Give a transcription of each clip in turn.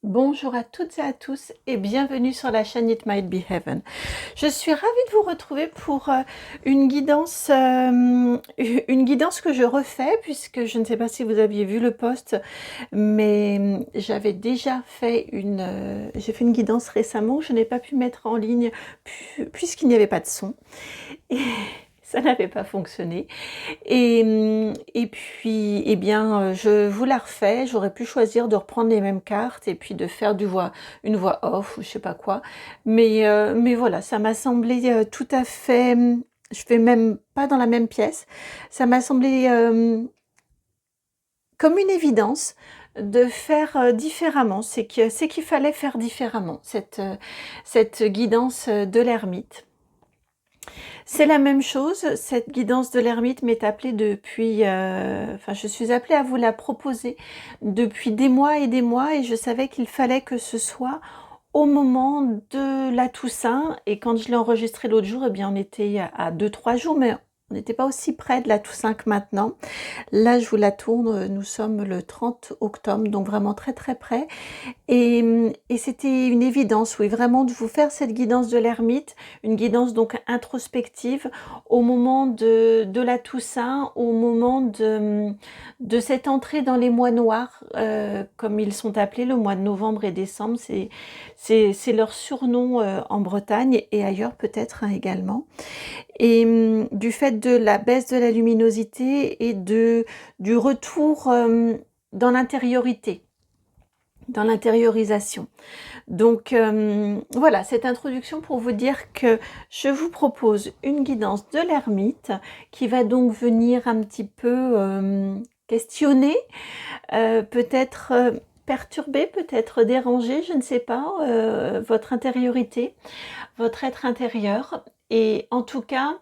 Bonjour à toutes et à tous et bienvenue sur la chaîne It Might Be Heaven. Je suis ravie de vous retrouver pour une guidance que je refais, puisque je ne sais pas si vous aviez vu le post, mais j'avais déjà fait j'ai fait une guidance récemment que je n'ai pas pu mettre en ligne puisqu'il n'y avait pas de son. Et ça n'avait pas fonctionné. Et puis, eh bien, je vous la refais. J'aurais pu choisir de reprendre les mêmes cartes et puis de faire une voix off ou je sais pas quoi. Mais voilà, ça m'a semblé tout à fait. Je fais même pas dans la même pièce. Ça m'a semblé comme une évidence de faire différemment. C'est qu'il fallait faire différemment cette guidance de l'ermite. C'est la même chose, cette guidance de l'ermite m'est appelée depuis, je suis appelée à vous la proposer depuis des mois et je savais qu'il fallait que ce soit au moment de la Toussaint. Et quand je l'ai enregistré l'autre jour, eh bien on était à 2-3 jours, mais on n'était pas aussi près de la Toussaint que maintenant. Là, je vous la tourne, nous sommes le 30 octobre, donc vraiment très très près. Et c'était une évidence, oui, vraiment de vous faire cette guidance de l'ermite, une guidance donc introspective au moment de la Toussaint, au moment de cette entrée dans les mois noirs, comme ils sont appelés, le mois de novembre et décembre, c'est leur surnom en Bretagne et ailleurs peut-être hein, également. Et du fait de la baisse de la luminosité et du retour dans l'intériorité, dans l'intériorisation. Donc voilà, cette introduction pour vous dire que je vous propose une guidance de l'ermite qui va donc venir un petit peu questionner, peut-être perturber, peut-être déranger, je ne sais pas, votre intériorité, votre être intérieur. Et en tout cas,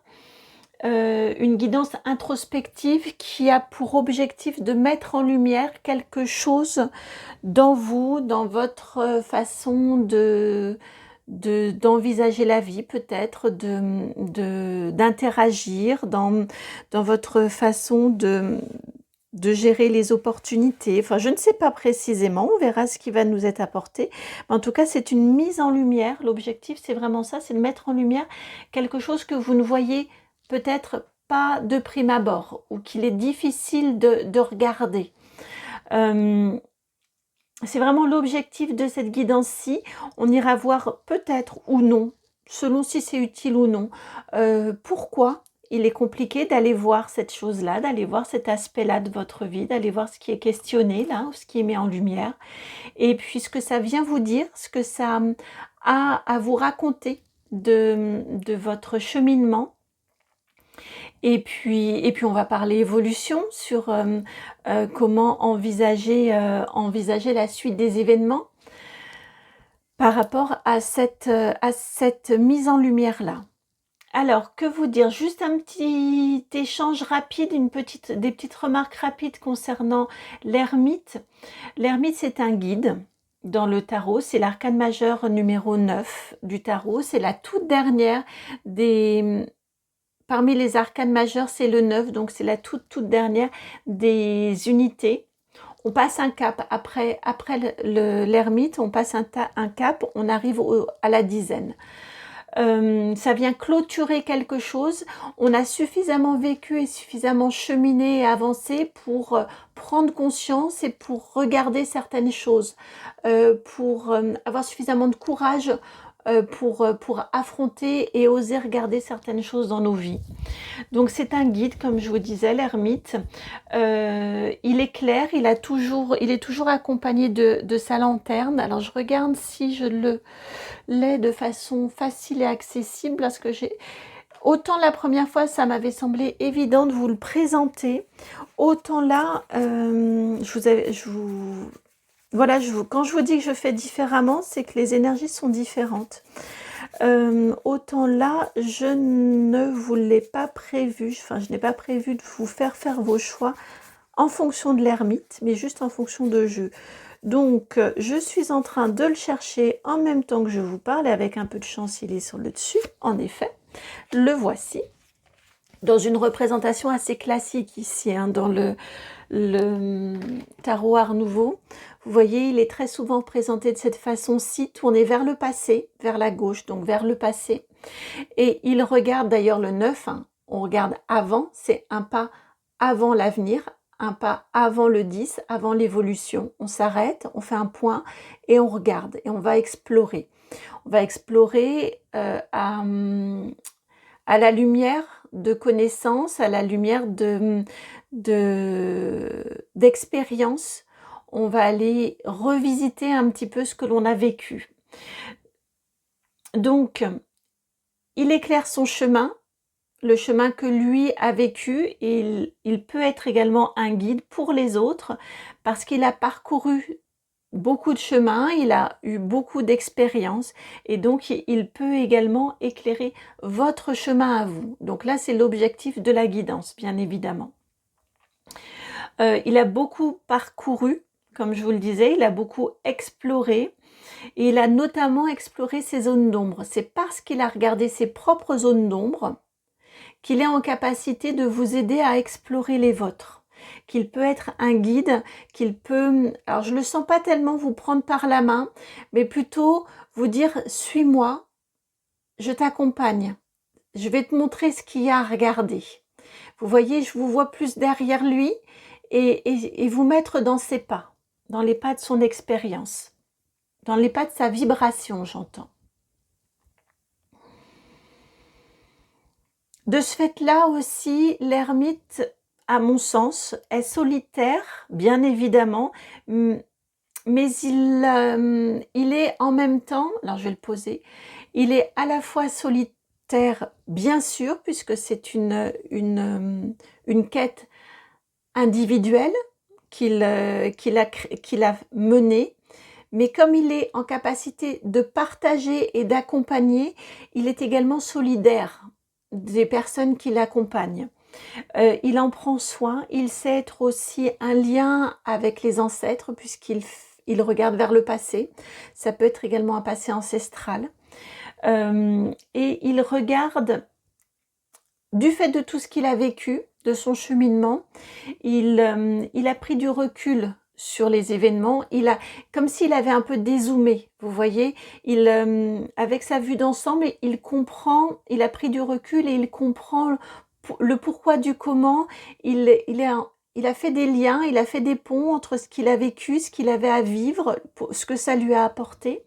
une guidance introspective qui a pour objectif de mettre en lumière quelque chose dans vous, dans votre façon d'envisager la vie, peut-être d'interagir, dans votre façon de gérer les opportunités. Enfin, je ne sais pas précisément, on verra ce qui va nous être apporté. Mais en tout cas, c'est une mise en lumière. L'objectif, c'est vraiment ça, c'est de mettre en lumière quelque chose que vous ne voyez peut-être pas de prime abord ou qu'il est difficile de regarder. C'est vraiment l'objectif de cette guidance-ci. On ira voir peut-être ou non, selon si c'est utile ou non, pourquoi il est compliqué d'aller voir cette chose-là, d'aller voir cet aspect-là de votre vie, d'aller voir ce qui est questionné là, ce qui est mis en lumière. Et puis ce que ça vient vous dire, ce que ça a à vous raconter de votre cheminement. Et puis on va parler évolution sur comment envisager la suite des événements par rapport à cette mise en lumière-là. Alors, que vous dire? Juste un petit échange rapide, des petites remarques rapides concernant l'ermite. L'ermite, c'est un guide dans le tarot, c'est l'arcane majeur numéro 9 du tarot, c'est la toute dernière parmi les arcanes majeures, c'est le 9, donc c'est la toute dernière des unités. On passe un cap, après l'ermite, on passe un cap, on arrive à la dizaine. Ça vient clôturer quelque chose. On a suffisamment vécu et suffisamment cheminé et avancé pour prendre conscience et pour regarder certaines choses, pour avoir suffisamment de courage pour affronter et oser regarder certaines choses dans nos vies. Donc c'est un guide, comme je vous disais, l'ermite. Il est clair, il est toujours accompagné de sa lanterne. Alors je regarde si je l'ai de façon facile et accessible, parce que autant la première fois ça m'avait semblé évident de vous le présenter, autant là quand je vous dis que je fais différemment, c'est que les énergies sont différentes. Autant là, je ne vous l'ai pas prévu, je n'ai pas prévu de vous faire vos choix en fonction de l'ermite, mais juste en fonction de jeu. Donc, je suis en train de le chercher en même temps que je vous parle, et avec un peu de chance, il est sur le dessus, en effet. Le voici, dans une représentation assez classique ici, hein, dans le tarot Art Nouveau. Vous voyez, il est très souvent présenté de cette façon-ci, tourné vers le passé, vers la gauche, donc vers le passé. Et il regarde d'ailleurs le 9, hein, on regarde avant, c'est un pas avant l'avenir, un pas avant le 10, avant l'évolution. On s'arrête, on fait un point et on regarde et on va explorer. On va explorer à la lumière de connaissances, à la lumière d'expériences. On va aller revisiter un petit peu ce que l'on a vécu. Donc, il éclaire son chemin, le chemin que lui a vécu, et il peut être également un guide pour les autres parce qu'il a parcouru beaucoup de chemins, il a eu beaucoup d'expériences et donc il peut également éclairer votre chemin à vous. Donc là, c'est l'objectif de la guidance, bien évidemment. Il a beaucoup parcouru, comme je vous le disais, il a beaucoup exploré. Et il a notamment exploré ses zones d'ombre. C'est parce qu'il a regardé ses propres zones d'ombre qu'il est en capacité de vous aider à explorer les vôtres. Qu'il peut être un guide, qu'il peut, alors je ne le sens pas tellement vous prendre par la main, mais plutôt vous dire « suis-moi, je t'accompagne, je vais te montrer ce qu'il y a à regarder ». Vous voyez, je vous vois plus derrière lui et vous mettre dans ses pas, dans les pas de son expérience. Dans les pas de sa vibration, j'entends. De ce fait-là aussi, l'ermite, à mon sens, est solitaire, bien évidemment, mais il est en même temps, alors je vais le poser, il est à la fois solitaire, bien sûr, puisque c'est une quête individuelle qu'il a menée, mais comme il est en capacité de partager et d'accompagner, il est également solidaire des personnes qui l'accompagnent. Il en prend soin, il sait être aussi un lien avec les ancêtres puisqu'il regarde vers le passé. Ça peut être également un passé ancestral. Et il regarde, du fait de tout ce qu'il a vécu, de son cheminement, il a pris du recul sur les événements, comme s'il avait un peu dézoomé, vous voyez, avec sa vue d'ensemble, il comprend, il a pris du recul et il comprend le pourquoi du comment, il a fait des liens, il a fait des ponts entre ce qu'il a vécu, ce qu'il avait à vivre, ce que ça lui a apporté,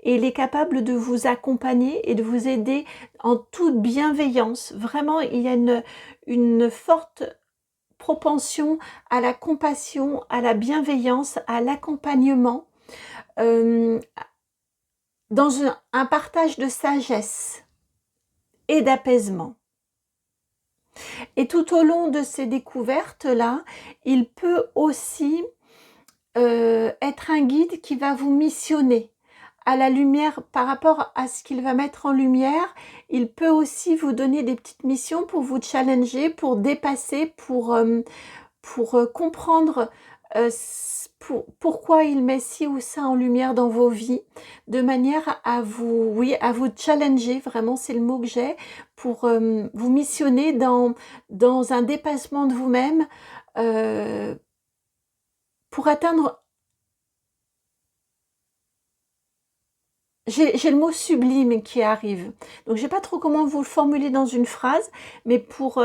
et il est capable de vous accompagner et de vous aider en toute bienveillance. Vraiment, il y a une forte propension à la compassion, à la bienveillance, à l'accompagnement, dans un partage de sagesse et d'apaisement. Et tout au long de ces découvertes-là, il peut aussi être un guide qui va vous missionner à la lumière par rapport à ce qu'il va mettre en lumière. Il peut aussi vous donner des petites missions pour vous challenger, pour dépasser, pour comprendre pourquoi il met ci ou ça en lumière dans vos vies, de manière à vous challenger, vraiment c'est le mot que j'ai, pour vous missionner dans un dépassement de vous-même, pour atteindre, j'ai le mot sublime qui arrive, donc je ne sais pas trop comment vous le formuler dans une phrase, mais pour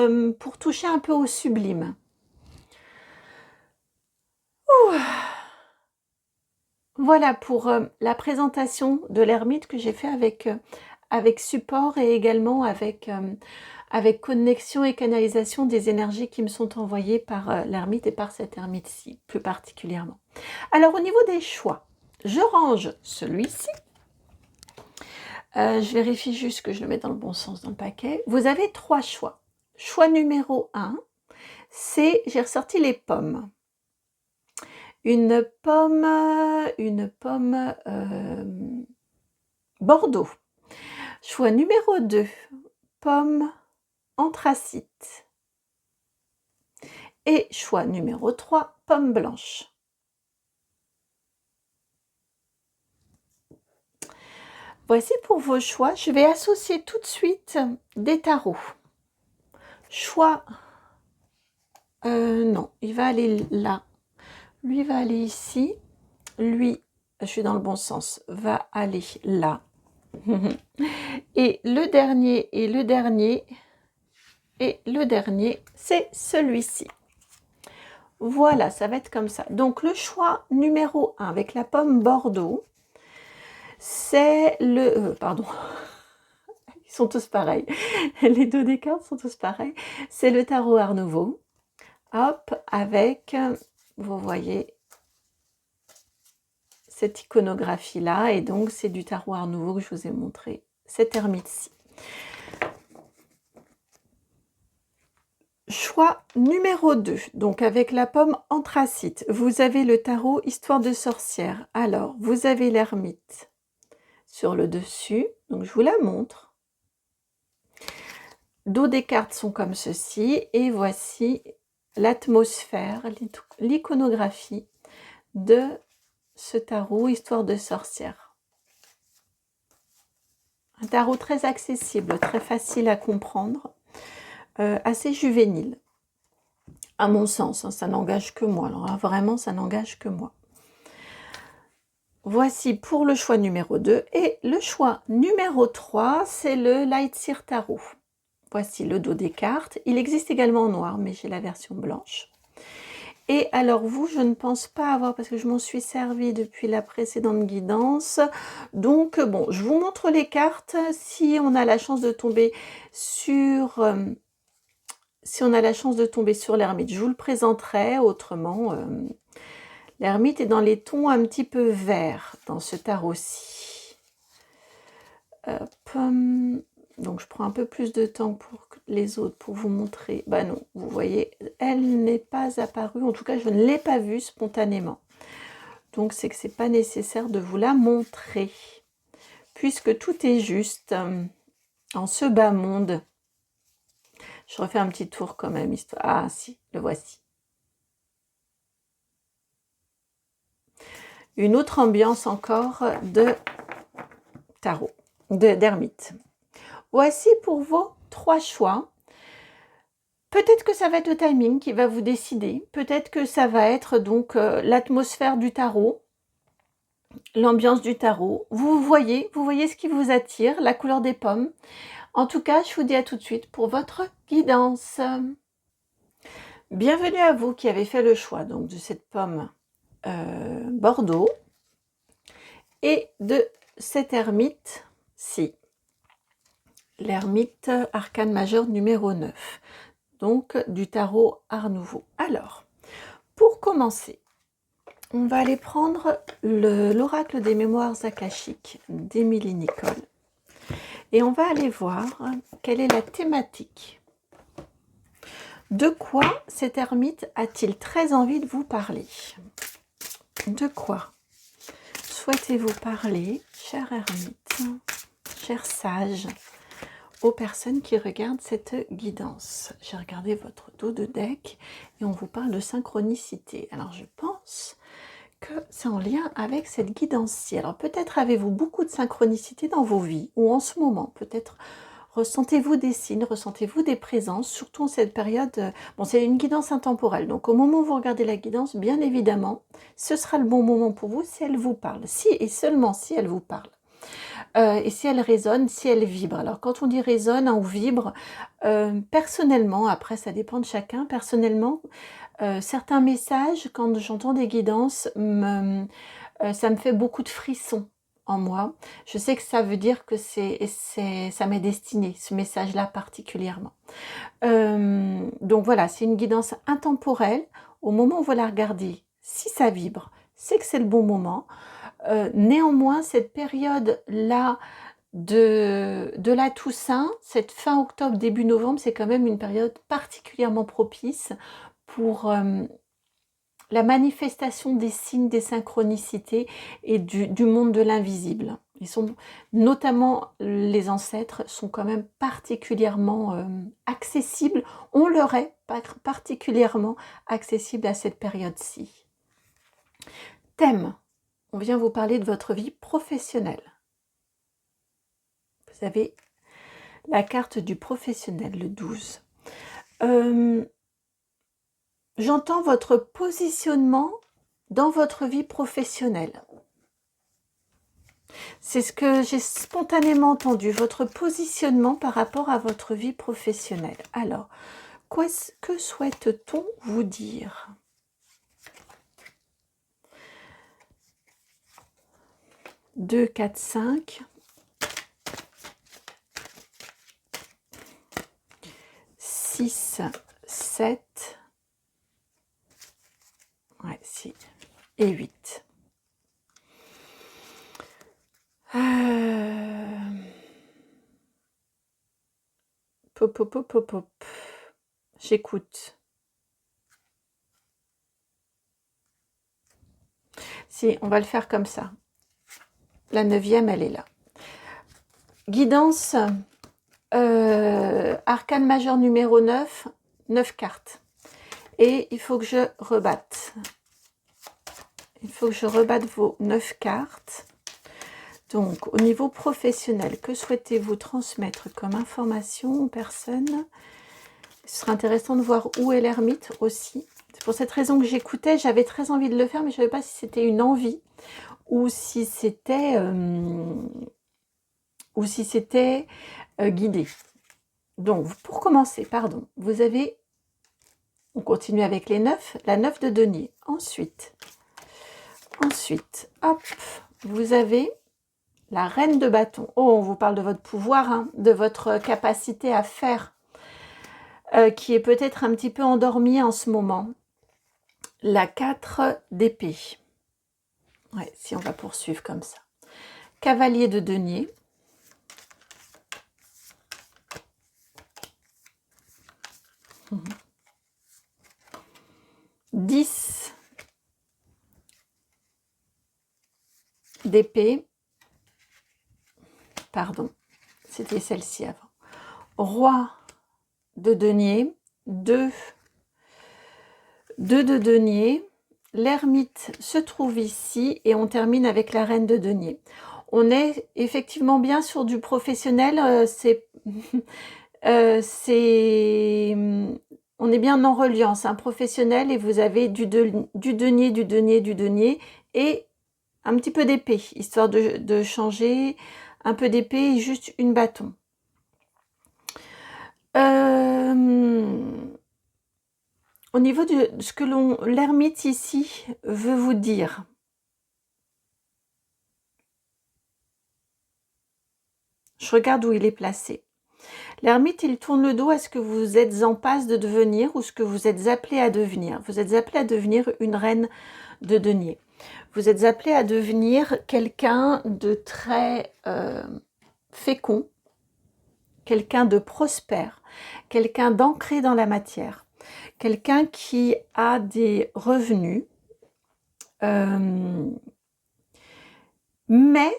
toucher un peu au sublime. Ouh. Voilà pour la présentation de l'ermite que j'ai fait avec support et également avec connexion et canalisation des énergies qui me sont envoyées par l'ermite et par cette ermite-ci plus particulièrement. Alors au niveau des choix, je range celui-ci. Je vérifie juste que je le mets dans le bon sens dans le paquet. Vous avez 3 choix. Choix numéro 1, c'est, j'ai ressorti les pommes. Une pomme Bordeaux. Choix numéro 2, pomme anthracite. Et choix numéro 3, pomme blanche. Voici pour vos choix. Je vais associer tout de suite des tarots. Choix Non, il va aller là. Lui va aller ici. Lui, je suis dans le bon sens, va aller là. Et le dernier, et le dernier, et le dernier, c'est celui-ci. Voilà, ça va être comme ça. Donc, le choix numéro 1 avec la pomme Bordeaux, c'est le... pardon, ils sont tous pareils. Les dos des cartes sont tous pareils. C'est le tarot Art Nouveau. Hop, avec, vous voyez, cette iconographie-là. Et donc, c'est du tarot Art Nouveau que je vous ai montré. Cette ermite-ci. Choix numéro 2, donc avec la pomme anthracite, vous avez le tarot Histoire de sorcière. Alors, vous avez l'ermite sur le dessus, donc je vous la montre. Dos des cartes sont comme ceci, et voici l'atmosphère, l'iconographie de ce tarot Histoire de sorcière. Un tarot très accessible, très facile à comprendre, assez juvénile. À mon sens, hein, ça n'engage que moi. Alors là, vraiment, ça n'engage que moi. Voici pour le choix numéro 2. Et le choix numéro 3, c'est le Lightseer Tarot. Voici le dos des cartes. Il existe également en noir, mais j'ai la version blanche. Et alors vous, je ne pense pas avoir, parce que je m'en suis servi depuis la précédente guidance. Donc bon, je vous montre les cartes. Si on a la chance de tomber sur... si on a la chance de tomber sur l'ermite, je vous le présenterai. Autrement, l'ermite est dans les tons un petit peu verts dans ce tarot-ci. Donc je prends un peu plus de temps pour les autres pour vous montrer. Bah non, vous voyez, elle n'est pas apparue. En tout cas, je ne l'ai pas vue spontanément. Donc c'est que c'est pas nécessaire de vous la montrer. Puisque tout est juste en ce bas monde. Je refais un petit tour quand même, histoire. Ah si, le voici. Une autre ambiance encore de tarot, d'ermite. Voici pour vos 3 choix. Peut-être que ça va être le timing qui va vous décider. Peut-être que ça va être donc l'atmosphère du tarot, l'ambiance du tarot. Vous voyez ce qui vous attire, la couleur des pommes. En tout cas, je vous dis à tout de suite pour votre guidance. Bienvenue à vous qui avez fait le choix donc de cette pomme Bordeaux et de cette ermite-ci. L'ermite arcane majeur numéro 9. Donc du tarot Art Nouveau. Alors, pour commencer, on va aller prendre l'oracle des mémoires akashiques d'Émilie Nicole. Et on va aller voir quelle est la thématique. De quoi cet ermite a-t-il très envie de vous parler? De quoi souhaitez-vous parler, cher ermite, cher sage, aux personnes qui regardent cette guidance? J'ai regardé votre dos de deck et on vous parle de synchronicité. Alors je pense que c'est en lien avec cette guidance-ci. Alors peut-être avez-vous beaucoup de synchronicité dans vos vies ou en ce moment, peut-être ressentez-vous des signes, ressentez-vous des présences, surtout en cette période. Bon, c'est une guidance intemporelle, donc au moment où vous regardez la guidance, bien évidemment, ce sera le bon moment pour vous si elle vous parle, si et seulement si elle vous parle. Et si elle résonne, si elle vibre. Alors quand on dit résonne ou vibre, personnellement, après ça dépend de chacun, personnellement, certains messages, quand j'entends des guidances, ça me fait beaucoup de frissons en moi. Je sais que ça veut dire que ça m'est destiné, ce message-là particulièrement. Donc voilà, c'est une guidance intemporelle. Au moment où vous la regardez, si ça vibre, c'est que c'est le bon moment. Néanmoins, cette période-là de la Toussaint, cette fin octobre, début novembre, c'est quand même une période particulièrement propice pour la manifestation des signes, des synchronicités et du monde de l'invisible. Ils sont, notamment les ancêtres, sont quand même particulièrement accessibles. On leur est particulièrement accessible à cette période-ci. Thème. On vient vous parler de votre vie professionnelle. Vous avez la carte du professionnel, le 12. j'entends votre positionnement dans votre vie professionnelle. C'est ce que j'ai spontanément entendu, votre positionnement par rapport à votre vie professionnelle. Alors, que souhaite-t-on vous dire? 2, 4, 5. 6, 7. Ouais, 6 et 8. Pop, pop, pop, pop, pop. J'écoute. Si, on va le faire comme ça. La 9e, elle est là. Guidance, arcane majeur numéro 9, 9 cartes. Et il faut que je rebatte. Il faut que je rebatte vos 9 cartes. Donc, au niveau professionnel, que souhaitez-vous transmettre comme information aux personnes? Ce sera intéressant de voir où est l'ermite aussi. C'est pour cette raison que j'écoutais. J'avais très envie de le faire, mais je ne savais pas si c'était une envie ou si c'était guidé. Donc, pour commencer, pardon, vous avez... On continue avec les 9. La 9 de denier. Ensuite, hop, vous avez... la reine de bâton. Oh, on vous parle de votre pouvoir, hein, de votre capacité à faire, qui est peut-être un petit peu endormie en ce moment. La 4 d'épée. Ouais, si on va poursuivre comme ça. Cavalier de denier. Mmh. 10 d'épée. Pardon, c'était celle-ci avant. Roi de denier. 2 de denier. L'ermite se trouve ici et on termine avec la reine de denier. On est effectivement bien sur du professionnel, on est bien en reliance, un professionnel, et vous avez du denier et un petit peu d'épée, histoire de changer un peu d'épée et juste une bâton. Au niveau de ce que l'ermite ici veut vous dire, je regarde où il est placé. L'ermite, il tourne le dos à ce que vous êtes en passe de devenir ou ce que vous êtes appelé à devenir. Vous êtes appelé à devenir une reine de denier. Vous êtes appelé à devenir quelqu'un de très fécond, quelqu'un de prospère, quelqu'un d'ancré dans la matière, quelqu'un qui a des revenus, mais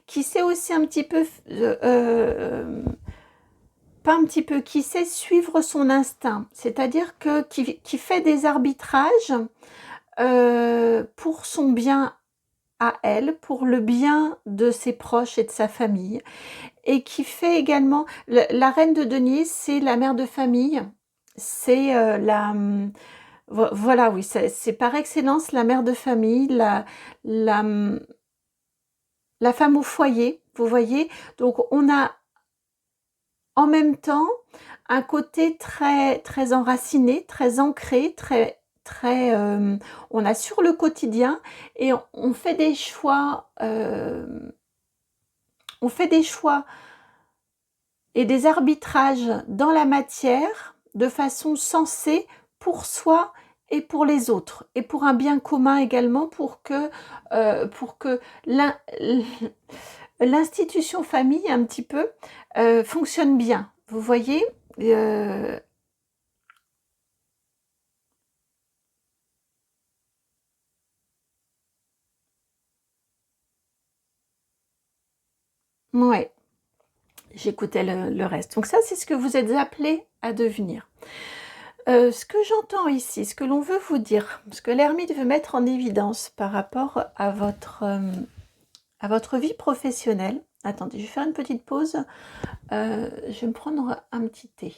qui sait aussi un petit peu, pas un petit peu, qui sait suivre son instinct, c'est-à-dire qui fait des arbitrages pour son bien à elle, pour le bien de ses proches et de sa famille, et qui fait également... La reine de denier, c'est la mère de famille, c'est voilà, oui, c'est par excellence la mère de famille, la femme au foyer, vous voyez. Donc, on a en même temps un côté très, très enraciné, très ancré, on assure le quotidien et on fait des choix, et des arbitrages dans la matière de façon sensée pour soi et pour les autres, et pour un bien commun également, pour que l'institution famille un petit peu fonctionne bien. Vous voyez, ouais, j'écoutais le reste. Donc ça, c'est ce que vous êtes appelés à devenir. Ce que j'entends ici, ce que l'on veut vous dire, ce que l'ermite veut mettre en évidence par rapport à votre vie professionnelle. Attendez, je vais faire une petite pause. Je vais me prendre un petit thé.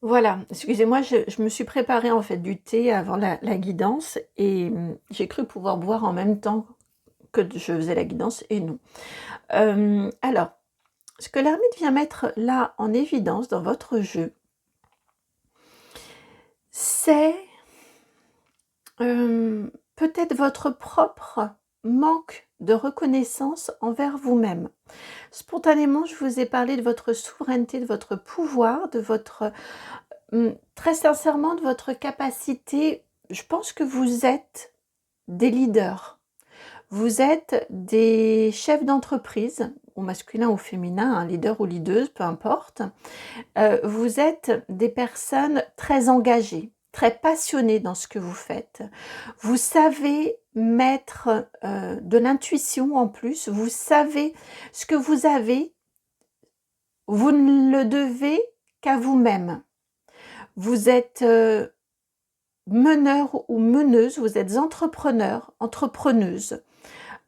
Voilà, excusez-moi, je me suis préparée en fait du thé avant la guidance et j'ai cru pouvoir boire en même temps que je faisais la guidance et non. Alors, ce que l'ermite vient mettre là en évidence dans votre jeu, c'est peut-être votre propre manque de reconnaissance envers vous-même. Spontanément, je vous ai parlé de votre souveraineté, de votre pouvoir, de votre très sincèrement, de votre capacité. Je pense que vous êtes des leaders. Vous êtes des chefs d'entreprise, au masculin ou féminin, un leader ou leaduse, peu importe. Vous êtes des personnes très engagées, très passionnées dans ce que vous faites. Vous savez mettre de l'intuition en plus. Vous savez ce que vous avez, vous ne le devez qu'à vous-même. Vous êtes meneur ou meneuse, vous êtes entrepreneur, entrepreneuse.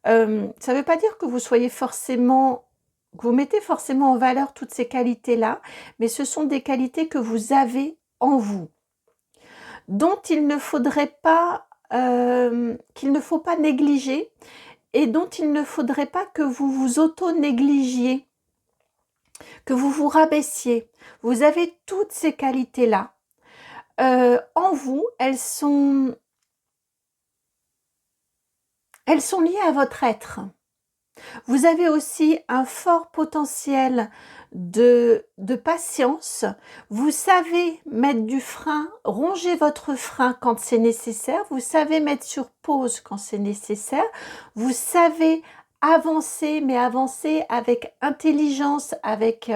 Ça ne veut pas dire que vous soyez forcément, que vous mettez forcément en valeur toutes ces qualités-là, mais ce sont des qualités que vous avez en vous, dont il ne faudrait pas, qu'il ne faut pas négliger et dont il ne faudrait pas que vous vous auto-négligiez, que vous vous rabaissiez. Vous avez toutes ces qualités-là. En vous, elles sont liées à votre être. Vous avez aussi un fort potentiel de patience. Vous savez mettre du frein, ronger votre frein quand c'est nécessaire. Vous savez mettre sur pause quand c'est nécessaire. Vous savez avancer, mais avancer avec intelligence, avec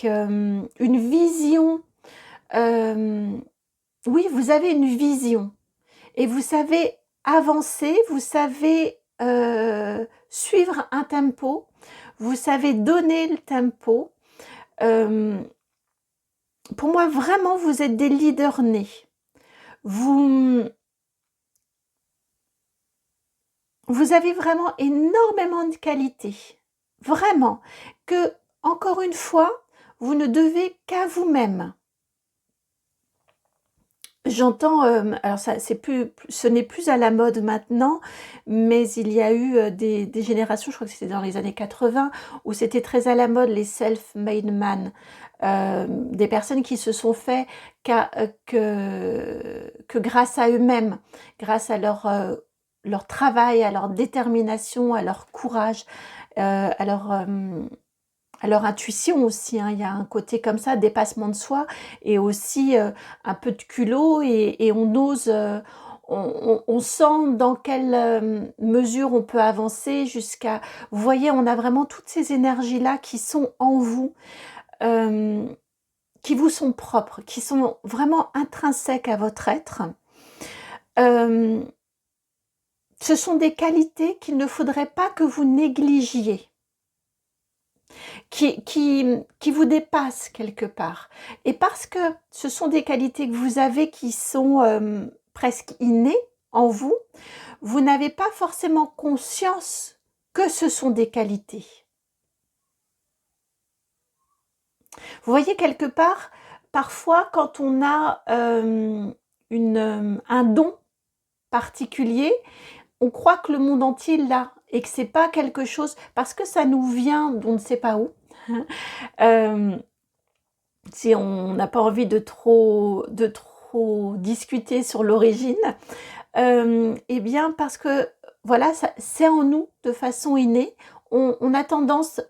une vision. Oui, vous avez une vision. Et vous savez avancer, vous savez suivre un tempo, vous savez donner le tempo. Pour moi, vraiment, vous êtes des leaders nés. Vous avez vraiment énormément de qualités. Vraiment. Que, encore une fois, vous ne devez qu'à vous-même. J'entends, alors ça, ce n'est plus à la mode maintenant, mais il y a eu des générations, je crois que c'était dans les années 80, où c'était très à la mode les self-made man, des personnes qui se sont fait que grâce à eux-mêmes, grâce à leur travail, à leur détermination, à leur courage, à leur intuition aussi, hein. Il y a un côté comme ça, dépassement de soi, et aussi un peu de culot, et on ose, on sent dans quelle mesure on peut avancer jusqu'à... Vous voyez, on a vraiment toutes ces énergies-là qui sont en vous, euh, qui vous sont propres, qui sont vraiment intrinsèques à votre être. Euh, Ce sont des qualités qu'il ne faudrait pas que vous négligiez. Qui vous dépasse quelque part. Et parce que ce sont des qualités que vous avez qui sont presque innées en vous, vous n'avez pas forcément conscience que ce sont des qualités. Vous voyez, quelque part, parfois quand on a un don particulier, on croit que le monde entier l'a et que c'est pas quelque chose, parce que ça nous vient d'on ne sait pas où. Si on n'a pas envie de trop discuter sur l'origine, eh bien parce que voilà, c'est en nous de façon innée. On a tendance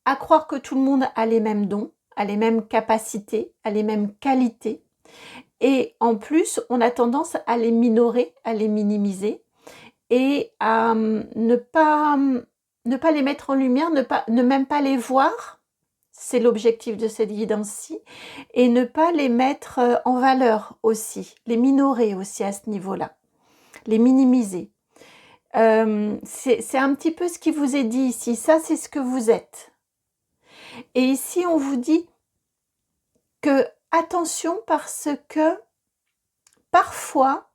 à croire que tout le monde a les mêmes dons, a les mêmes capacités, a les mêmes qualités. Et en plus, on a tendance à les minorer, à les minimiser et à ne pas les mettre en lumière, ne même pas les voir. C'est l'objectif de cette guidance-ci, et ne pas les mettre en valeur aussi, les minorer aussi à ce niveau-là, les minimiser. C'est un petit peu ce qui vous est dit ici, ça c'est ce que vous êtes. Et ici on vous dit que attention, parce que parfois,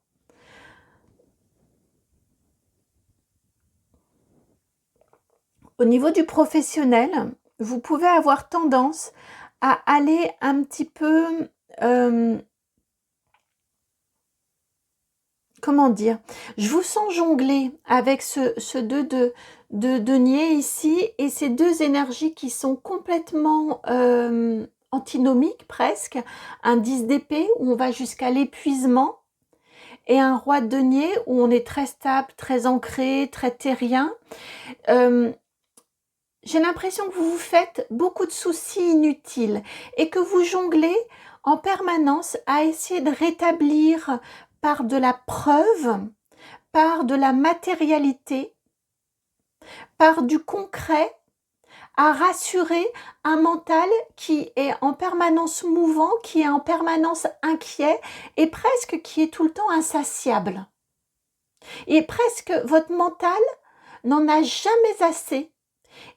au niveau du professionnel, vous pouvez avoir tendance à aller un petit peu, comment dire? Je vous sens jongler avec ce 2 de denier ici et ces 2 énergies qui sont complètement, antinomiques presque. Un 10 d'épée où on va jusqu'à l'épuisement et un roi de denier où on est très stable, très ancré, très terrien. Hem, j'ai l'impression que vous vous faites beaucoup de soucis inutiles et que vous jonglez en permanence à essayer de rétablir par de la preuve, par de la matérialité, par du concret, à rassurer un mental qui est en permanence mouvant, qui est en permanence inquiet et presque qui est tout le temps insatiable. Et presque votre mental n'en a jamais assez.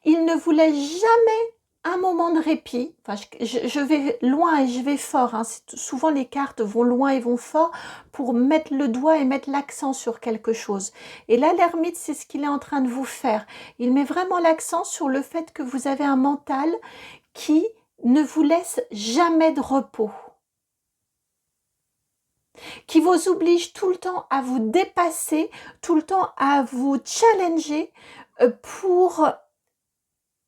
Il ne vous laisse jamais un moment de répit. Enfin, je vais loin et je vais fort. Hein. Souvent, les cartes vont loin et vont fort pour mettre le doigt et mettre l'accent sur quelque chose. Et là, l'ermite, c'est ce qu'il est en train de vous faire. Il met vraiment l'accent sur le fait que vous avez un mental qui ne vous laisse jamais de repos, qui vous oblige tout le temps à vous dépasser, tout le temps à vous challenger pour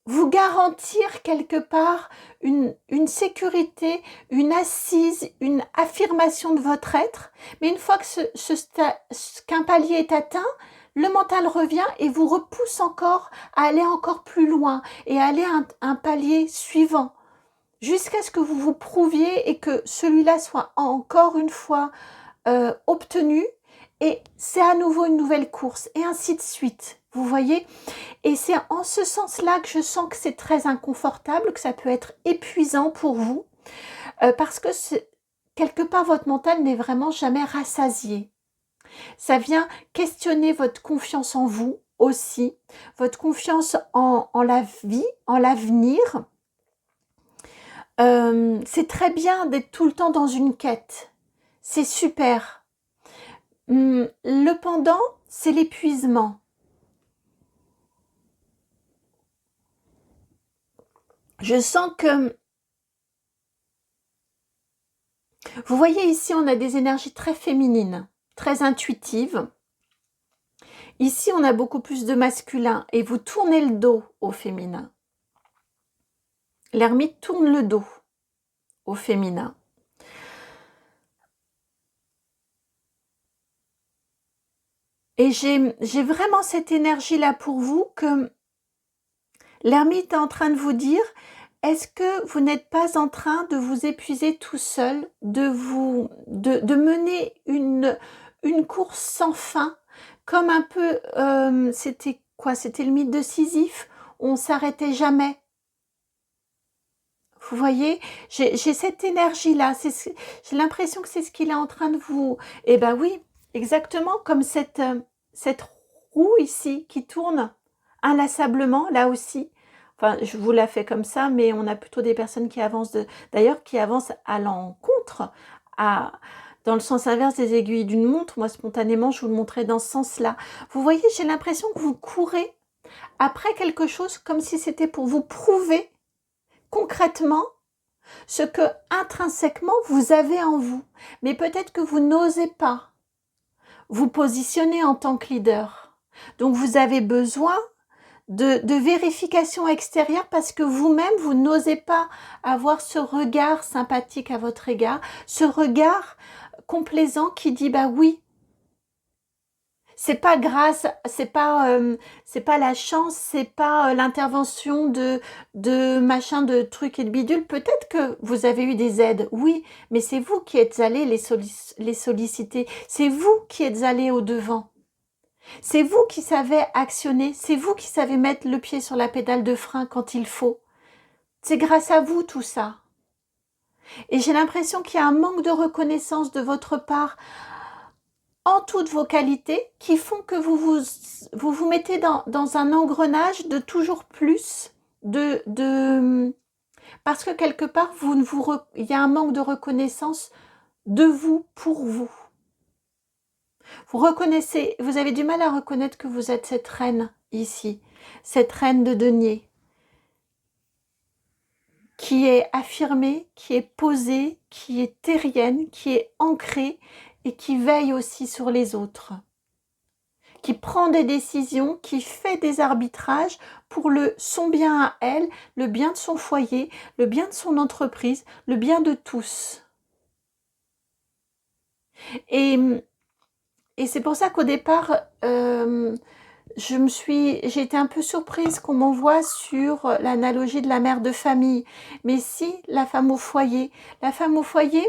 vous garantir quelque part une sécurité, une assise, une affirmation de votre être. Mais une fois que qu'un palier est atteint, le mental revient et vous repousse encore à aller encore plus loin et à aller à un palier suivant jusqu'à ce que vous vous prouviez et que celui-là soit encore une fois obtenu et c'est à nouveau une nouvelle course et ainsi de suite. Vous voyez? Et c'est en ce sens-là que je sens que c'est très inconfortable, que ça peut être épuisant pour vous, parce que quelque part votre mental n'est vraiment jamais rassasié. Ça vient questionner votre confiance en vous aussi, votre confiance en la vie, en l'avenir. C'est très bien d'être tout le temps dans une quête. C'est super. Le pendant, c'est l'épuisement. Je sens que, vous voyez ici, on a des énergies très féminines, très intuitives. Ici, on a beaucoup plus de masculin et vous tournez le dos au féminin. L'ermite tourne le dos au féminin. Et j'ai vraiment cette énergie-là pour vous que l'ermite est en train de vous dire, est-ce que vous n'êtes pas en train de vous épuiser tout seul, de mener une course sans fin, comme un peu, c'était quoi? C'était le mythe de Sisyphe, où on s'arrêtait jamais. Vous voyez, j'ai cette énergie-là, j'ai l'impression que c'est ce qu'il est en train de vous... Eh ben oui, exactement comme cette roue ici qui tourne inlassablement, là aussi. Enfin, je vous la fais comme ça, mais on a plutôt des personnes qui avancent, d'ailleurs, qui avancent à l'encontre, dans le sens inverse des aiguilles d'une montre. Moi, spontanément, je vous le montrais dans ce sens-là. Vous voyez, j'ai l'impression que vous courez après quelque chose comme si c'était pour vous prouver concrètement ce que intrinsèquement vous avez en vous. Mais peut-être que vous n'osez pas vous positionner en tant que leader. Donc vous avez besoin de vérification extérieure parce que vous-même, vous n'osez pas avoir ce regard sympathique à votre égard, ce regard complaisant qui dit bah oui, c'est pas grâce, c'est pas la chance, c'est pas l'intervention de machin, de trucs et de bidules. Peut-être que vous avez eu des aides, oui, mais c'est vous qui êtes allés les solliciter. C'est vous qui êtes allés au devant. C'est vous qui savez actionner. C'est vous qui savez mettre le pied sur la pédale de frein quand il faut. C'est grâce à vous tout ça. Et j'ai l'impression qu'il y a un manque de reconnaissance de votre part en toutes vos qualités qui font que vous mettez dans un engrenage de toujours plus, parce que quelque part, il y a un manque de reconnaissance de vous pour vous. Vous reconnaissez, vous avez du mal à reconnaître que vous êtes cette reine ici, cette reine de denier. qui est affirmée, qui est posée, qui est terrienne, qui est ancrée et qui veille aussi sur les autres, qui prend des décisions, qui fait des arbitrages pour son bien à elle, le bien de son foyer, le bien de son entreprise, le bien de tous. Et, et c'est pour ça qu'au départ, j'ai été un peu surprise qu'on m'envoie sur l'analogie de la mère de famille. Mais si, la femme au foyer. La femme au foyer,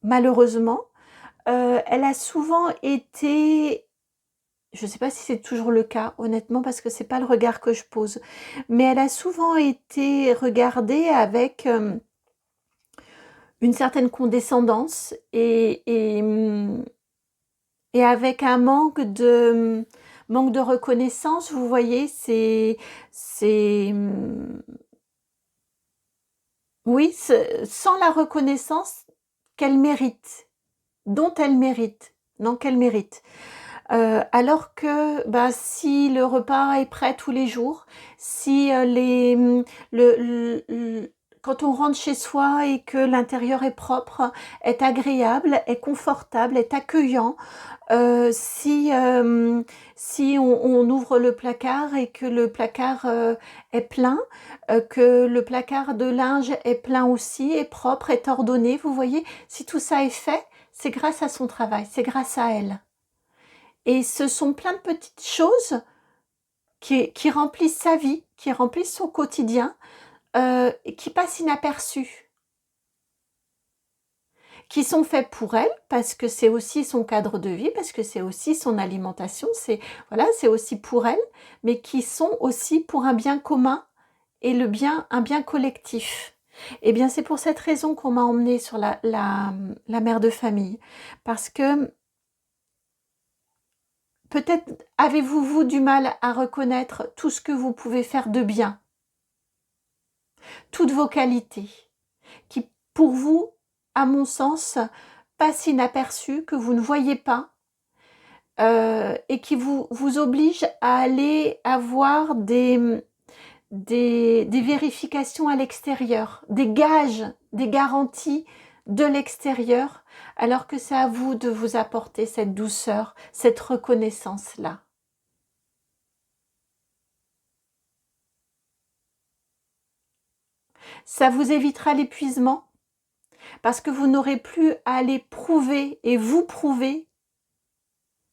malheureusement, elle a souvent été, je ne sais pas si c'est toujours le cas, honnêtement, parce que c'est pas le regard que je pose, mais elle a souvent été regardée avec une certaine condescendance et avec un manque de reconnaissance, vous voyez, oui, sans la reconnaissance qu'elle mérite, dont elle mérite, non qu'elle mérite. Alors que bah, si le repas est prêt tous les jours, si quand on rentre chez soi et que l'intérieur est propre, est agréable, est confortable, est accueillant, si on ouvre le placard et que le placard est plein, que le placard de linge est plein aussi, est propre, est ordonné, vous voyez, si tout ça est fait, c'est grâce à son travail, c'est grâce à elle. Et ce sont plein de petites choses qui remplissent sa vie, qui remplissent son quotidien, et qui passent inaperçues, qui sont faits pour elle, parce que c'est aussi son cadre de vie, parce que c'est aussi son alimentation, voilà, c'est aussi pour elle, mais qui sont aussi pour un bien commun et un bien collectif. Eh bien, c'est pour cette raison qu'on m'a emmenée sur la mère de famille, parce que peut-être avez-vous, vous, du mal à reconnaître tout ce que vous pouvez faire de bien, toutes vos qualités, qui, pour vous, à mon sens, passent inaperçues, que vous ne voyez pas, et qui vous obligent à aller avoir des vérifications à l'extérieur, des gages, des garanties de l'extérieur, alors que c'est à vous de vous apporter cette douceur, cette reconnaissance-là. Ça vous évitera l'épuisement parce que vous n'aurez plus à aller prouver et vous prouver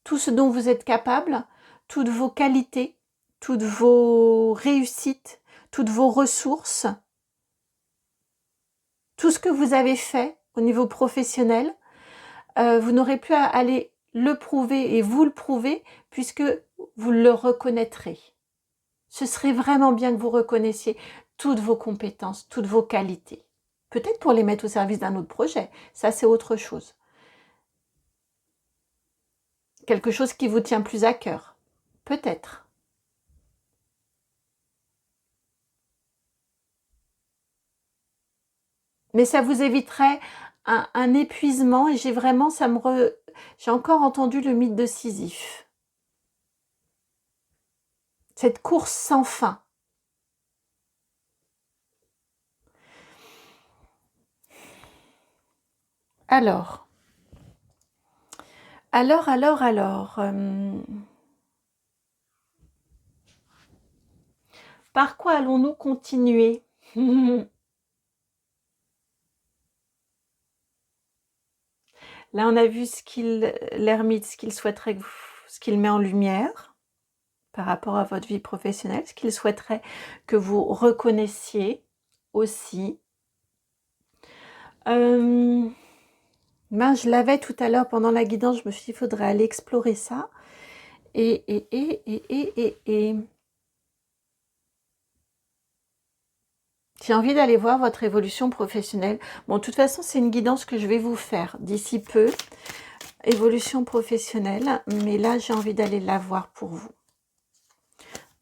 tout ce dont vous êtes capable, toutes vos qualités, toutes vos réussites, toutes vos ressources, tout ce que vous avez fait au niveau professionnel. Vous n'aurez plus à aller le prouver et vous le prouver puisque vous le reconnaîtrez. Ce serait vraiment bien que vous reconnaissiez toutes vos compétences, toutes vos qualités. Peut-être pour les mettre au service d'un autre projet, ça c'est autre chose. Quelque chose qui vous tient plus à cœur, peut-être. Mais ça vous éviterait un épuisement et j'ai encore entendu le mythe de Sisyphe. Cette course sans fin. Alors, par quoi allons-nous continuer? Là, on a vu l'ermite, ce qu'il souhaiterait, ce qu'il met en lumière par rapport à votre vie professionnelle, ce qu'il souhaiterait que vous reconnaissiez aussi. Je l'avais tout à l'heure pendant la guidance, je me suis dit, il faudrait aller explorer ça. Et j'ai envie d'aller voir votre évolution professionnelle. Bon, de toute façon, c'est une guidance que je vais vous faire d'ici peu. Évolution professionnelle, mais là, j'ai envie d'aller la voir pour vous.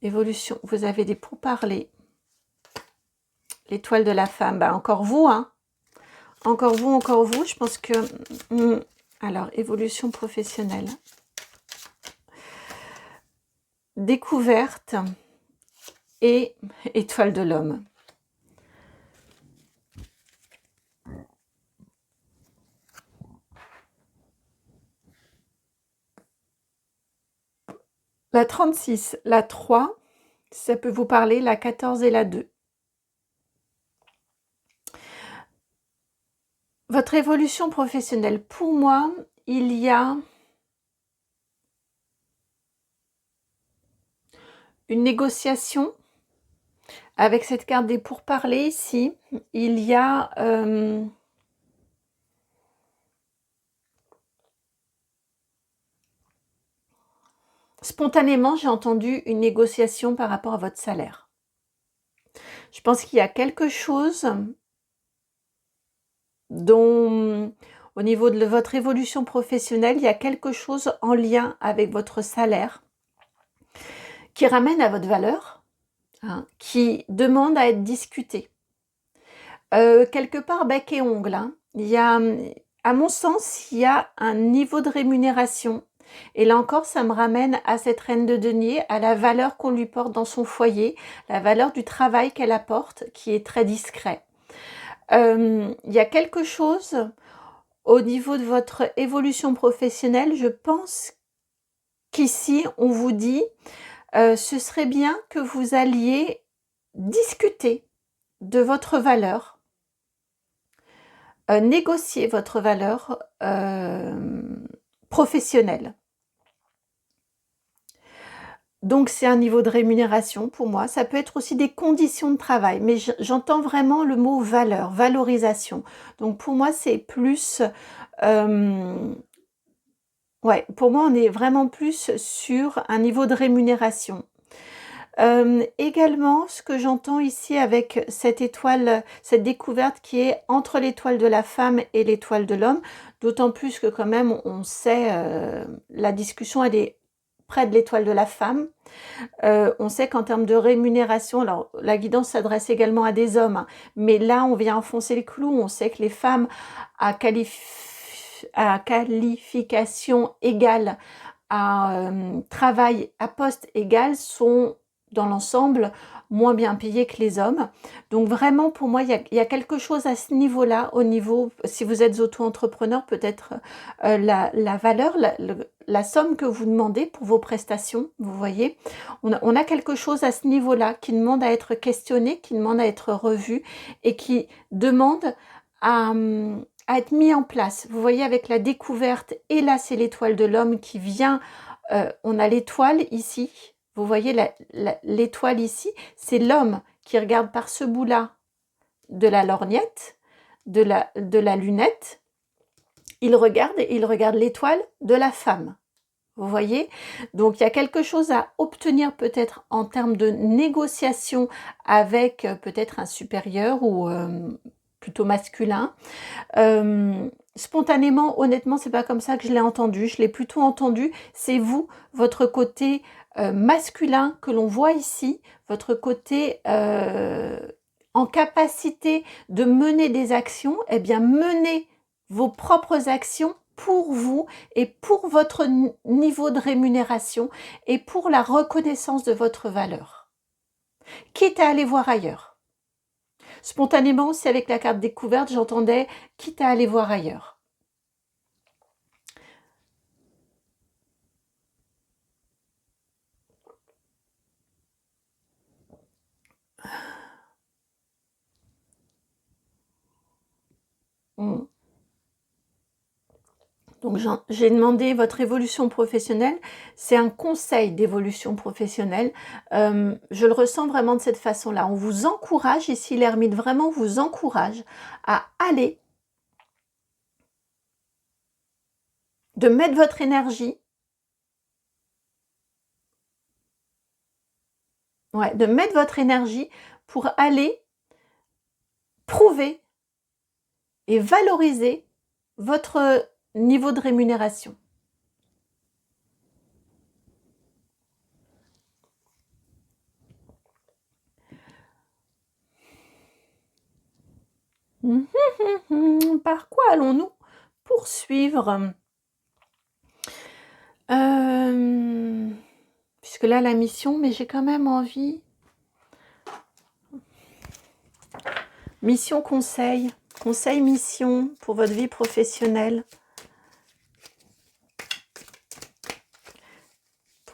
Évolution, vous avez des pourparlers. L'étoile de la femme, bah encore vous, hein. Encore vous, je pense que... alors, évolution professionnelle. Découverte et étoile de l'homme. La 36, la 3, ça peut vous parler, la 14 et la 2. Votre évolution professionnelle, pour moi, il y a une négociation avec cette carte des pourparlers ici. Il y a spontanément, j'ai entendu une négociation par rapport à votre salaire. Je pense qu'il y a quelque chose dont, au niveau de votre évolution professionnelle, il y a quelque chose en lien avec votre salaire qui ramène à votre valeur, hein, qui demande à être discuté. Quelque part, bec et ongle, hein. Il y a, à mon sens, il y a un niveau de rémunération. Et là encore, ça me ramène à cette reine de denier, à la valeur qu'on lui porte dans son foyer, la valeur du travail qu'elle apporte, qui est très discret. Il y a quelque chose au niveau de votre évolution professionnelle, je pense qu'ici, on vous dit, ce serait bien que vous alliez discuter de votre valeur, négocier votre valeur professionnelle. Donc c'est un niveau de rémunération pour moi. Ça peut être aussi des conditions de travail, mais j'entends vraiment le mot valeur, valorisation. Donc pour moi, c'est plus... ouais, pour moi, on est vraiment plus sur un niveau de rémunération. Également, ce que j'entends ici avec cette étoile, cette découverte qui est entre l'étoile de la femme et l'étoile de l'homme, d'autant plus que quand même, on sait, la discussion, elle est près de l'étoile de la femme. On sait qu'en termes de rémunération, alors la guidance s'adresse également à des hommes, hein, mais là, on vient enfoncer le clou. On sait que les femmes à qualification égale, à travail à poste égal, sont dans l'ensemble moins bien payés que les hommes. Donc vraiment, pour moi, il y a quelque chose à ce niveau-là, au niveau, si vous êtes auto-entrepreneur, peut-être la valeur, la somme que vous demandez pour vos prestations, vous voyez, on a quelque chose à ce niveau-là qui demande à être questionné, qui demande à être revu et qui demande à être mis en place. Vous voyez, avec la découverte, et là c'est l'étoile de l'homme qui vient, on a l'étoile ici, vous voyez l'étoile ici, c'est l'homme qui regarde par ce bout-là de la lorgnette, de la lunette, il regarde l'étoile de la femme. Vous voyez? Donc il y a quelque chose à obtenir peut-être en termes de négociation avec peut-être un supérieur ou plutôt masculin. Spontanément, honnêtement, c'est pas comme ça que je l'ai entendu. Je l'ai plutôt entendu, c'est vous, votre côté masculin que l'on voit ici, votre côté en capacité de mener des actions, eh bien menez vos propres actions pour vous et pour votre niveau de rémunération et pour la reconnaissance de votre valeur. Quitte à aller voir ailleurs. Spontanément, c'est avec la carte découverte, j'entendais quitte à aller voir ailleurs. Donc j'ai demandé votre évolution professionnelle, c'est un conseil d'évolution professionnelle. Je le ressens vraiment de cette façon-là. On vous encourage, ici l'ermite vraiment vous encourage à aller, de mettre votre énergie, ouais, de mettre votre énergie pour aller prouver et valoriser votre niveau de rémunération. Par quoi allons-nous poursuivre? Puisque là, la mission, mais j'ai quand même envie. Mission conseil, conseil mission pour votre vie professionnelle.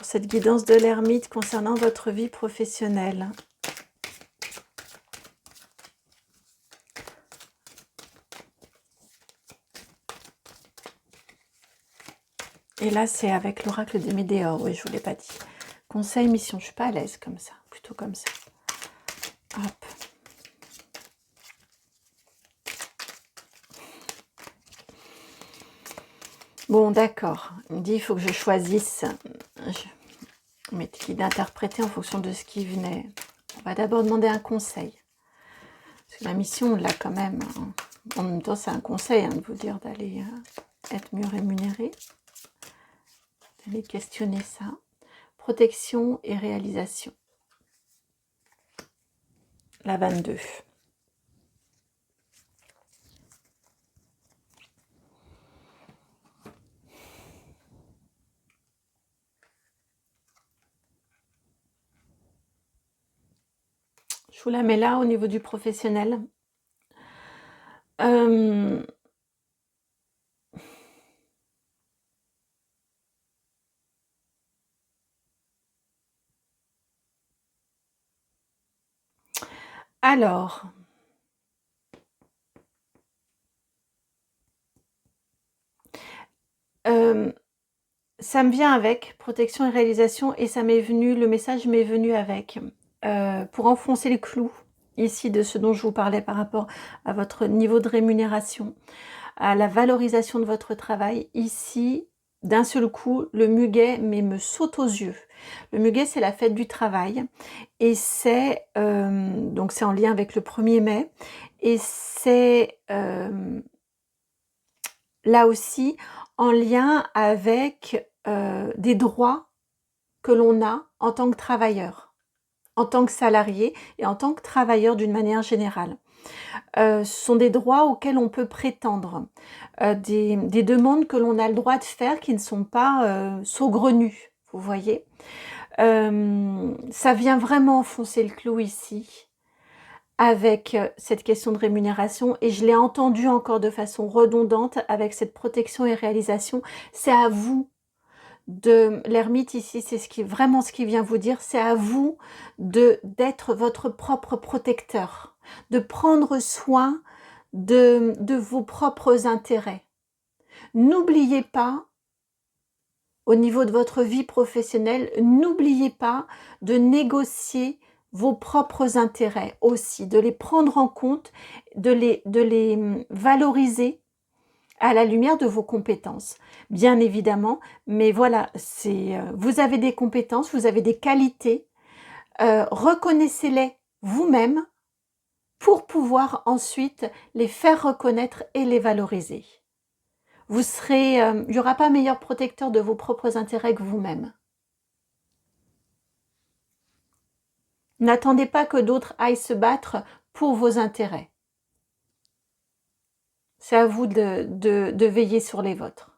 pour cette guidance de l'ermite concernant votre vie professionnelle. Et là, c'est avec l'oracle des Médéors. Oui, je ne vous l'ai pas dit. Conseil, mission. Je ne suis pas à l'aise comme ça. Plutôt comme ça. Hop. Bon, d'accord. Il me dit, il faut que je choisisse. Je m'étais dit d'interpréter en fonction de ce qui venait. On va d'abord demander un conseil. Parce que la mission, on l'a quand même. Hein. En même temps, c'est un conseil hein, de vous dire d'aller être mieux rémunéré. D'aller questionner ça. Protection et réalisation. La 22. Je vous la mets là au niveau du professionnel. Alors, ça me vient avec protection et réalisation et ça m'est venu, le message m'est venu avec pour enfoncer les clous ici de ce dont je vous parlais par rapport à votre niveau de rémunération, à la valorisation de votre travail. Ici, d'un seul coup, le muguet me saute aux yeux. Le muguet, c'est la fête du travail et c'est donc c'est en lien avec le 1er mai et c'est là aussi en lien avec des droits que l'on a en tant que travailleur, en tant que salarié et en tant que travailleur d'une manière générale. Ce sont des droits auxquels on peut prétendre, des demandes que l'on a le droit de faire qui ne sont pas saugrenues, vous voyez. Ça vient vraiment enfoncer le clou ici avec cette question de rémunération et je l'ai entendu encore de façon redondante avec cette protection et réalisation. C'est à vous de l'ermite ici, c'est vraiment ce qui vient vous dire, c'est à vous d'être votre propre protecteur, de prendre soin de vos propres intérêts. N'oubliez pas, au niveau de votre vie professionnelle, n'oubliez pas de négocier vos propres intérêts aussi, de les prendre en compte, de les valoriser à la lumière de vos compétences, bien évidemment, mais voilà, vous avez des compétences, vous avez des qualités, reconnaissez-les vous-même pour pouvoir ensuite les faire reconnaître et les valoriser. Il n'y aura pas meilleur protecteur de vos propres intérêts que vous-même. N'attendez pas que d'autres aillent se battre pour vos intérêts. C'est à vous de veiller sur les vôtres.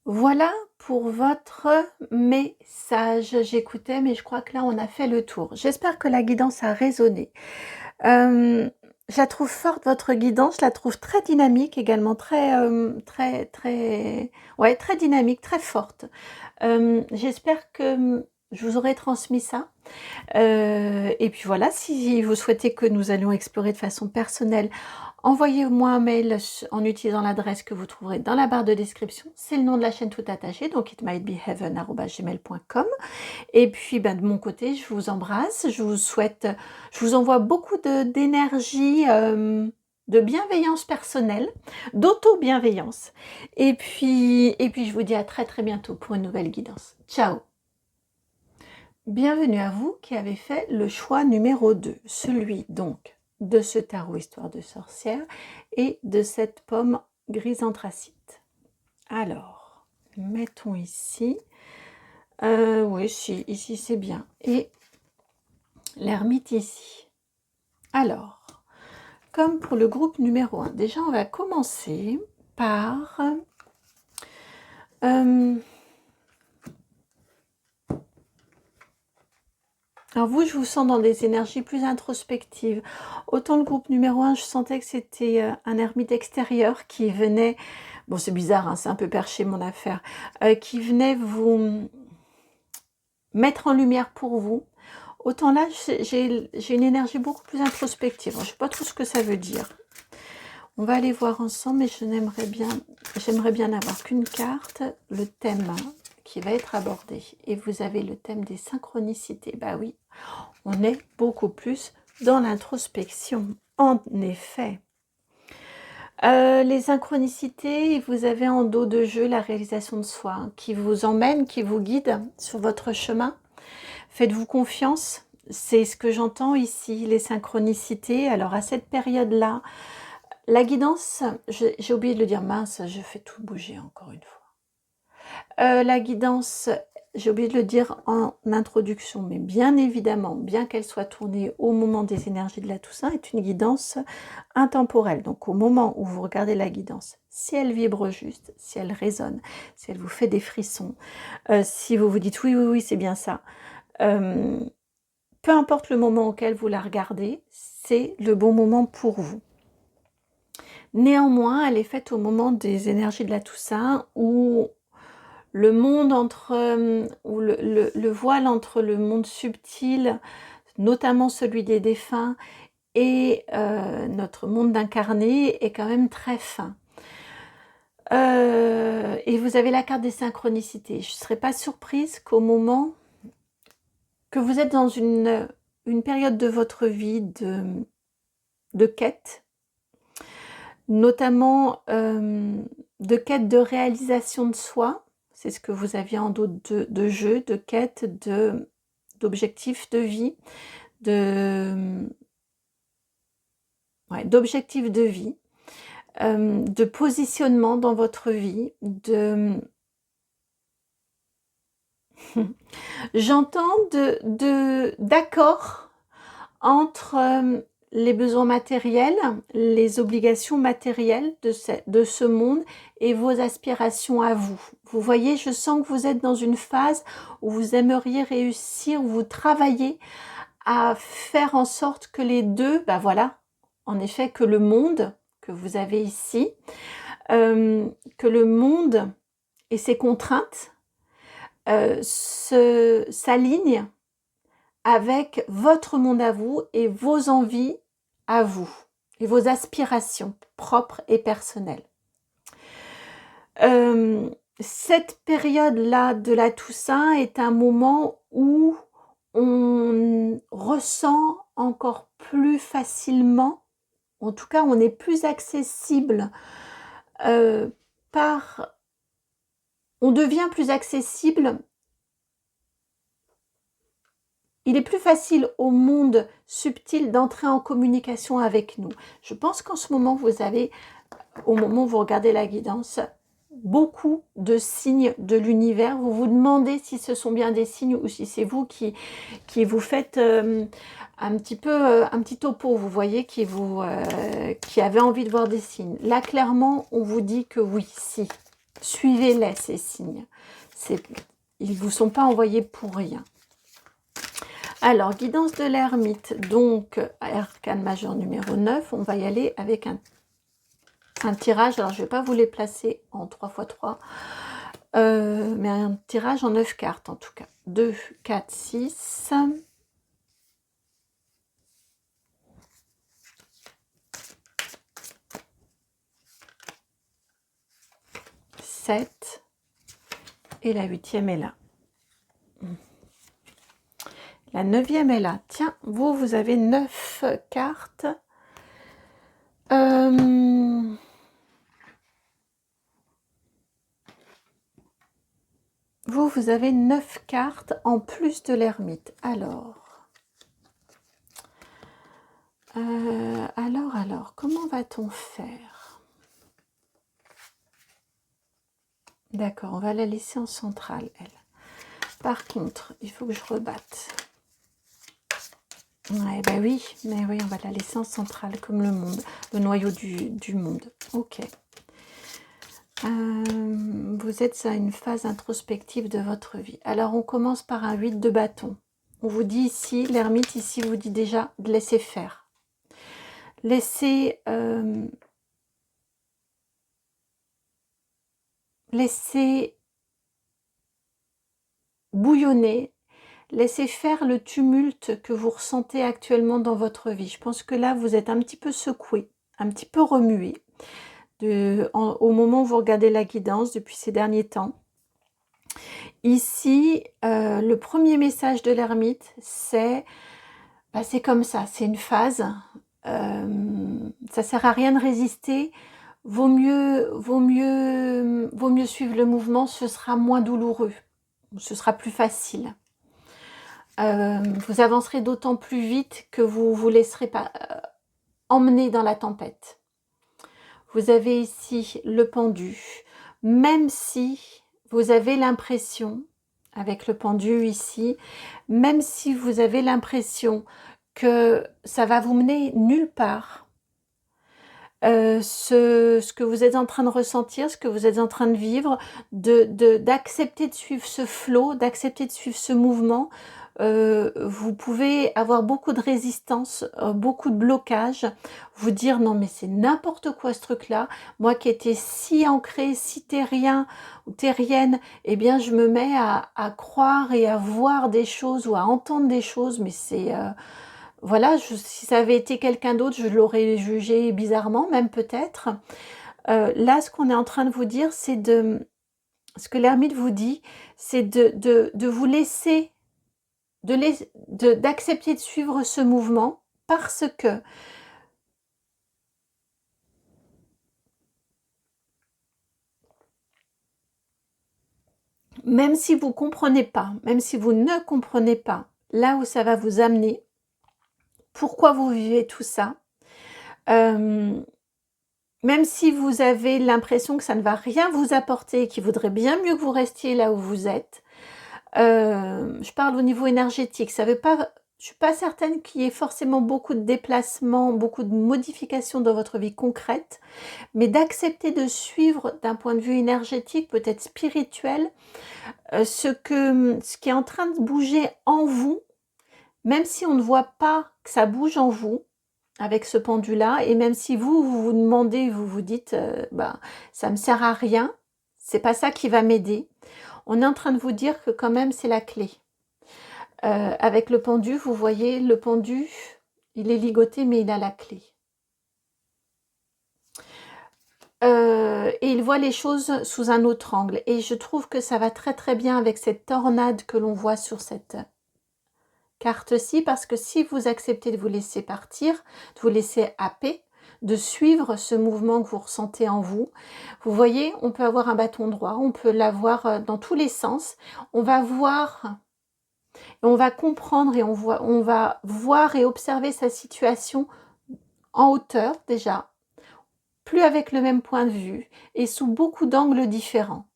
Voilà pour votre message. J'écoutais, mais je crois que là, on a fait le tour. J'espère que la guidance a résonné. Je la trouve forte, votre guidance. Je la trouve très dynamique également, très dynamique, très forte. J'espère que je vous aurai transmis ça. Et puis voilà, si vous souhaitez que nous allions explorer de façon personnelle, envoyez-moi un mail en utilisant l'adresse que vous trouverez dans la barre de description. C'est le nom de la chaîne tout attaché, donc itmightbeheaven@gmail.com. Et puis de mon côté, je vous embrasse, je vous envoie beaucoup d'énergie, de bienveillance personnelle, d'auto-bienveillance. Et puis je vous dis à très très bientôt pour une nouvelle guidance. Ciao! Bienvenue à vous qui avez fait le choix numéro 2, celui donc de ce tarot Histoire de sorcière et de cette pomme grise anthracite. Alors, mettons ici. Oui, ici c'est bien. Et l'ermite ici. Alors, comme pour le groupe numéro 1, déjà on va commencer par... Alors vous, je vous sens dans des énergies plus introspectives. Autant le groupe numéro 1, je sentais que c'était un ermite extérieur qui venait, bon c'est bizarre, hein, c'est un peu perché mon affaire, qui venait vous mettre en lumière pour vous. Autant là, j'ai une énergie beaucoup plus introspective. Je ne sais pas trop ce que ça veut dire. On va aller voir ensemble, mais j'aimerais bien n'avoir qu'une carte, le thème qui va être abordé. Et vous avez le thème des synchronicités. Bah oui, on est beaucoup plus dans l'introspection. En effet. Les synchronicités, vous avez en dos de jeu la réalisation de soi, hein, qui vous emmène, qui vous guide sur votre chemin. Faites-vous confiance, c'est ce que j'entends ici, les synchronicités. Alors à cette période-là, la guidance, j'ai oublié de le dire, mince, je fais tout bouger encore une fois. La guidance, j'ai oublié de le dire en introduction, mais bien évidemment, bien qu'elle soit tournée au moment des énergies de la Toussaint, est une guidance intemporelle. Donc au moment où vous regardez la guidance, si elle vibre juste, si elle résonne, si elle vous fait des frissons, si vous vous dites oui, oui, oui, c'est bien ça, peu importe le moment auquel vous la regardez, c'est le bon moment pour vous. Néanmoins, elle est faite au moment des énergies de la Toussaint où le monde où le voile entre le monde subtil, notamment celui des défunts, et notre monde d'incarné est quand même très fin. Et vous avez la carte des synchronicités. Je ne serais pas surprise qu'au moment que vous êtes dans une période de votre vie de quête, notamment de quête de réalisation de soi, c'est ce que vous aviez en dos de jeu, de quête d'objectifs de vie, d'objectifs de vie, de positionnement dans votre vie, j'entends d'accord entre les besoins matériels, les obligations matérielles de ce monde et vos aspirations à vous. Vous voyez, je sens que vous êtes dans une phase où vous aimeriez réussir, où vous travaillez à faire en sorte que les deux, ben voilà, en effet, que le monde que vous avez ici, que le monde et ses contraintes s'alignent avec votre monde à vous et vos envies à vous et vos aspirations propres et personnelles. Cette période-là de la Toussaint est un moment où on ressent encore plus facilement, en tout cas on est plus accessible on devient plus accessible. Il est plus facile au monde subtil d'entrer en communication avec nous. Je pense qu'en ce moment, vous avez, au moment où vous regardez la guidance, beaucoup de signes de l'univers. Vous vous demandez si ce sont bien des signes ou si c'est vous qui vous faites un petit topo, vous voyez, qui avez envie de voir des signes. Là, clairement, on vous dit que oui, si. Suivez-les, ces signes. Ils ne vous sont pas envoyés pour rien. Alors, guidance de l'ermite, donc arcane majeur numéro 9, on va y aller avec un tirage. Alors, je ne vais pas vous les placer en 3x3, mais un tirage en 9 cartes en tout cas. 2, 4, 6, 7, et la 8e est là. La 9e est là. Tiens, vous avez 9 cartes. Vous avez 9 cartes en plus de l'ermite. Alors, comment va-t-on faire? D'accord, on va la laisser en centrale, elle. Par contre, il faut que je rebatte. Ouais, bah oui, mais oui, on va la laisser en centrale, comme le monde, le noyau du monde. Ok. Vous êtes à une phase introspective de votre vie. Alors, on commence par un 8 de bâton. On vous dit ici, l'ermite ici vous dit déjà de laisser faire. Laissez bouillonner, laissez faire le tumulte que vous ressentez actuellement dans votre vie. Je pense que là, vous êtes un petit peu secoué, un petit peu remué au moment où vous regardez la guidance depuis ces derniers temps. Ici, le premier message de l'ermite, c'est comme ça, c'est une phase. Ça sert à rien de résister. Vaut mieux suivre le mouvement, ce sera moins douloureux, ce sera plus facile. Vous avancerez d'autant plus vite que vous vous laisserez pas emmener dans la tempête. Vous avez ici le pendu, même si vous avez l'impression, avec le pendu ici, même si vous avez l'impression que ça va vous mener nulle part, ce que vous êtes en train de ressentir, ce que vous êtes en train de vivre, d'accepter de suivre ce flot, d'accepter de suivre ce mouvement, vous pouvez avoir beaucoup de résistance, beaucoup de blocage, vous dire non mais c'est n'importe quoi ce truc-là, moi qui étais si ancrée, si terrien ou terrienne, eh bien je me mets à croire et à voir des choses ou à entendre des choses, mais c'est... voilà, si ça avait été quelqu'un d'autre, je l'aurais jugé bizarrement, même peut-être. Là, ce qu'on est en train de vous dire, c'est ce que l'ermite vous dit, c'est de vous laisser, d'accepter de suivre ce mouvement, parce que même si vous comprenez pas, même si vous ne comprenez pas, là où ça va vous amener, pourquoi vous vivez tout ça, même si vous avez l'impression que ça ne va rien vous apporter, qu'il vaudrait bien mieux que vous restiez là où vous êtes, je parle au niveau énergétique, ça veut pas, je suis pas certaine qu'il y ait forcément beaucoup de déplacements, beaucoup de modifications dans votre vie concrète, mais d'accepter de suivre d'un point de vue énergétique, peut-être spirituel, ce qui est en train de bouger en vous, même si on ne voit pas que ça bouge en vous, avec ce pendu-là, et même si vous vous demandez, vous vous dites, ça me sert à rien, c'est pas ça qui va m'aider, on est en train de vous dire que quand même c'est la clé. Avec le pendu, vous voyez, le pendu, il est ligoté, mais il a la clé. Et il voit les choses sous un autre angle. Et je trouve que ça va très très bien avec cette tornade que l'on voit sur cette carte-ci, parce que si vous acceptez de vous laisser partir, de vous laisser happer, de suivre ce mouvement que vous ressentez en vous, vous voyez, on peut avoir un bâton droit, on peut l'avoir dans tous les sens, on va voir, on va comprendre et on va voir et observer sa situation en hauteur déjà, plus avec le même point de vue et sous beaucoup d'angles différents.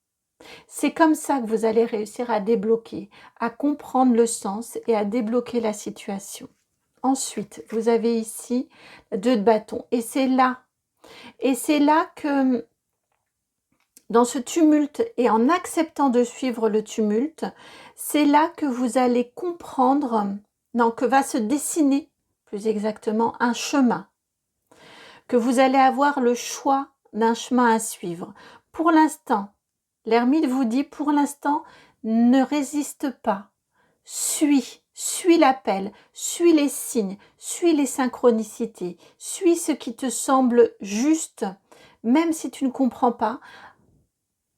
C'est comme ça que vous allez réussir à débloquer, à comprendre le sens et à débloquer la situation. Ensuite, vous avez ici 2 de bâton. Et c'est là que, dans ce tumulte et en acceptant de suivre le tumulte, c'est là que vous allez comprendre, non, que va se dessiner, plus exactement, un chemin. Que vous allez avoir le choix d'un chemin à suivre. Pour l'instant, l'ermite vous dit, pour l'instant, ne résiste pas. Suis l'appel, suis les signes, suis les synchronicités, suis ce qui te semble juste, même si tu ne comprends pas.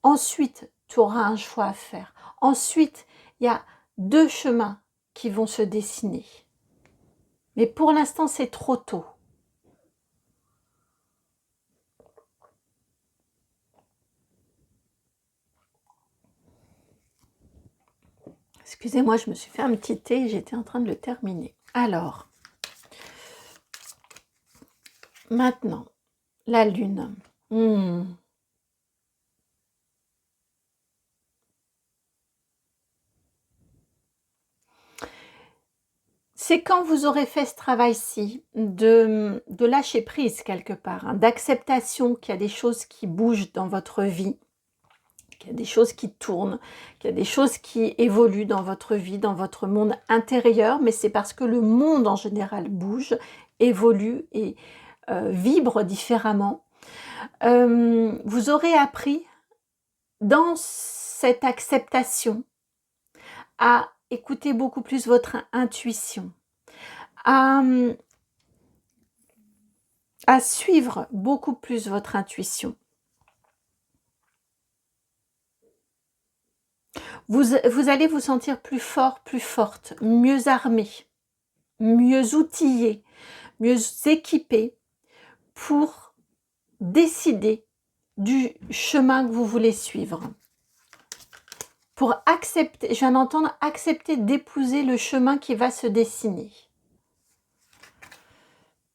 Ensuite, tu auras un choix à faire. Ensuite, il y a 2 chemins qui vont se dessiner. Mais pour l'instant, c'est trop tôt. Excusez-moi, je me suis fait un petit thé et j'étais en train de le terminer. Alors, maintenant, la lune. C'est quand vous aurez fait ce travail-ci de lâcher prise quelque part, hein, d'acceptation qu'il y a des choses qui bougent dans votre vie, qu'il y a des choses qui tournent, qu'il y a des choses qui évoluent dans votre vie, dans votre monde intérieur, mais c'est parce que le monde en général bouge, évolue et vibre différemment. Vous aurez appris dans cette acceptation à écouter beaucoup plus votre intuition, à suivre beaucoup plus votre intuition. Vous allez vous sentir plus fort, plus forte, mieux armé, mieux outillé, mieux équipé pour décider du chemin que vous voulez suivre. Pour accepter, je viens d'entendre, accepter d'épouser le chemin qui va se dessiner.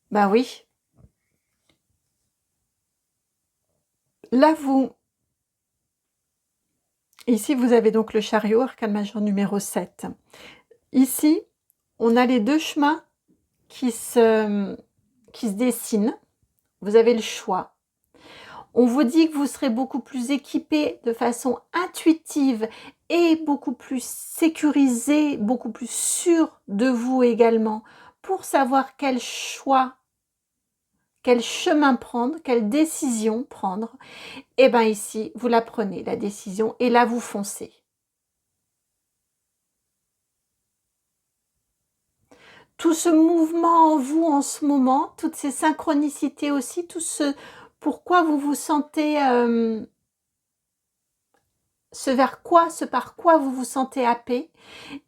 Ben oui. Là, ici, vous avez donc le chariot, arcane majeur numéro 7. Ici, on a les deux chemins qui se dessinent. Vous avez le choix. On vous dit que vous serez beaucoup plus équipé de façon intuitive et beaucoup plus sécurisé, beaucoup plus sûr de vous également pour savoir quel choix, quel chemin prendre, quelle décision prendre. Et bien ici, vous la prenez, la décision, et là, vous foncez. Tout ce mouvement en vous en ce moment, toutes ces synchronicités aussi, tout ce pourquoi vous vous sentez, ce par quoi vous vous sentez happé,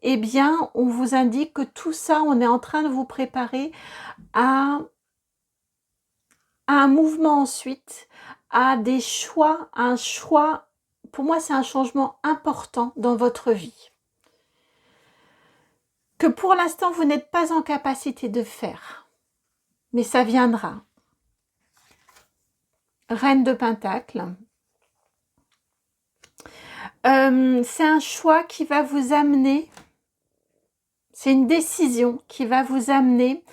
eh bien, on vous indique que tout ça, on est en train de vous préparer à un mouvement ensuite, à des choix, un choix, pour moi, c'est un changement important dans votre vie. Que pour l'instant, vous n'êtes pas en capacité de faire, mais ça viendra. Reine de Pentacle. C'est un choix qui va vous amener, c'est une décision qui va vous amener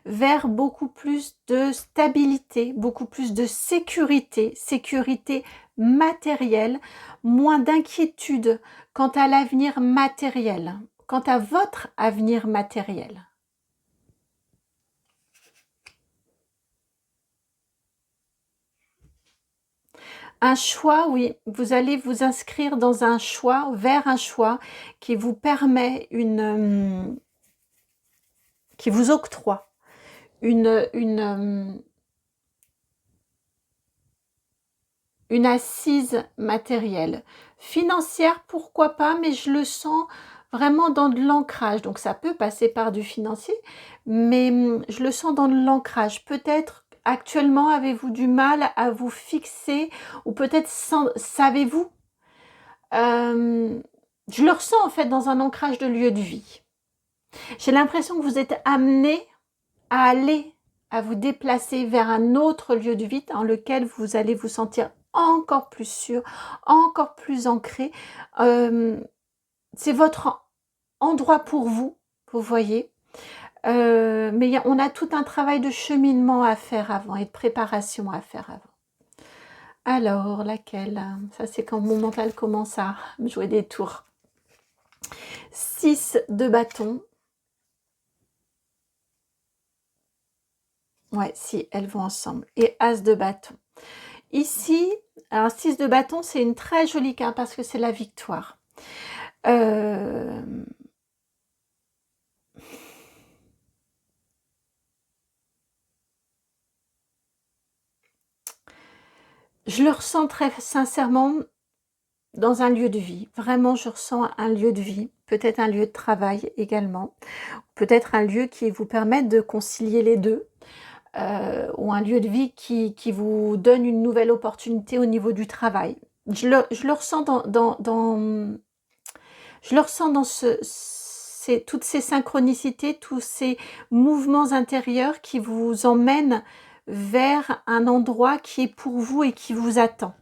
vers beaucoup plus de stabilité, beaucoup plus de sécurité, sécurité matérielle, moins d'inquiétude quant à l'avenir matériel, quant à votre avenir matériel. Un choix, oui, vous allez vous inscrire dans un choix, vers un choix qui vous permet qui vous octroie une assise matérielle. Financière, pourquoi pas, mais je le sens vraiment dans de l'ancrage. Donc ça peut passer par du financier, mais je le sens dans de l'ancrage. Peut-être actuellement avez-vous du mal à vous fixer, ou peut-être savez-vous, je le ressens en fait dans un ancrage de lieu de vie. J'ai l'impression que vous êtes amené à aller, à vous déplacer vers un autre lieu de vie dans lequel vous allez vous sentir encore plus sûr, encore plus ancré. C'est votre endroit pour vous, vous voyez. Mais on a tout un travail de cheminement à faire avant et de préparation à faire avant. Alors, laquelle? Ça, c'est quand mon mental commence à me jouer des tours. 6 de bâton. Ouais, si, elles vont ensemble. Et As de bâton. Ici, alors 6 de bâton, c'est une très jolie carte parce que c'est la victoire. Je le ressens très sincèrement dans un lieu de vie. Vraiment, je ressens un lieu de vie, peut-être un lieu de travail également, peut-être un lieu qui vous permette de concilier les deux, ou un lieu de vie qui vous donne une nouvelle opportunité au niveau du travail. Je le ressens je le ressens dans toutes ces synchronicités, tous ces mouvements intérieurs qui vous emmènent vers un endroit qui est pour vous et qui vous attend.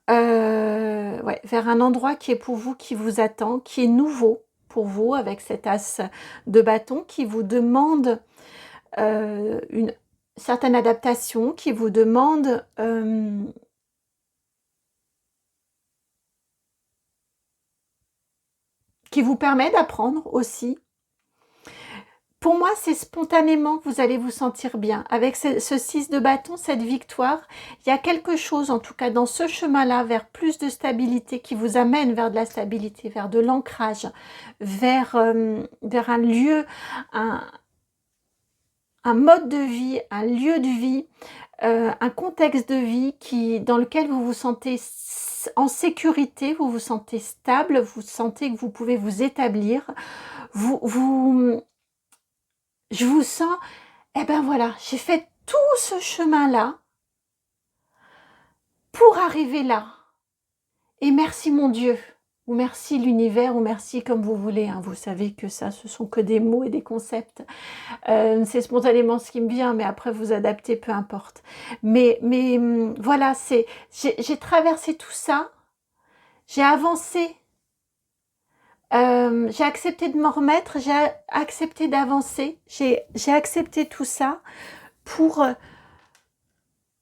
Ouais, vers un endroit qui est pour vous, qui vous attend, qui est nouveau pour vous, avec cet as de bâton qui vous demande une certaine adaptation, qui vous demande qui vous permet d'apprendre aussi. Pour moi, c'est spontanément que vous allez vous sentir bien. Avec ce 6 de bâton, cette victoire, il y a quelque chose, en tout cas dans ce chemin-là, vers plus de stabilité, qui vous amène vers de la stabilité, vers de l'ancrage, vers un lieu, un mode de vie, un lieu de vie, un contexte de vie dans lequel vous vous sentez en sécurité, vous vous sentez stable, vous sentez que vous pouvez vous établir. Je vous sens, eh ben voilà, j'ai fait tout ce chemin-là pour arriver là. Et merci mon Dieu, ou merci l'univers, ou merci comme vous voulez. Hein. Vous savez que ça, ce sont que des mots et des concepts. C'est spontanément ce qui me vient, mais après vous adaptez, peu importe. Mais voilà, j'ai traversé tout ça, j'ai avancé, j'ai accepté de m'en remettre, j'ai accepté d'avancer, j'ai accepté tout ça pour...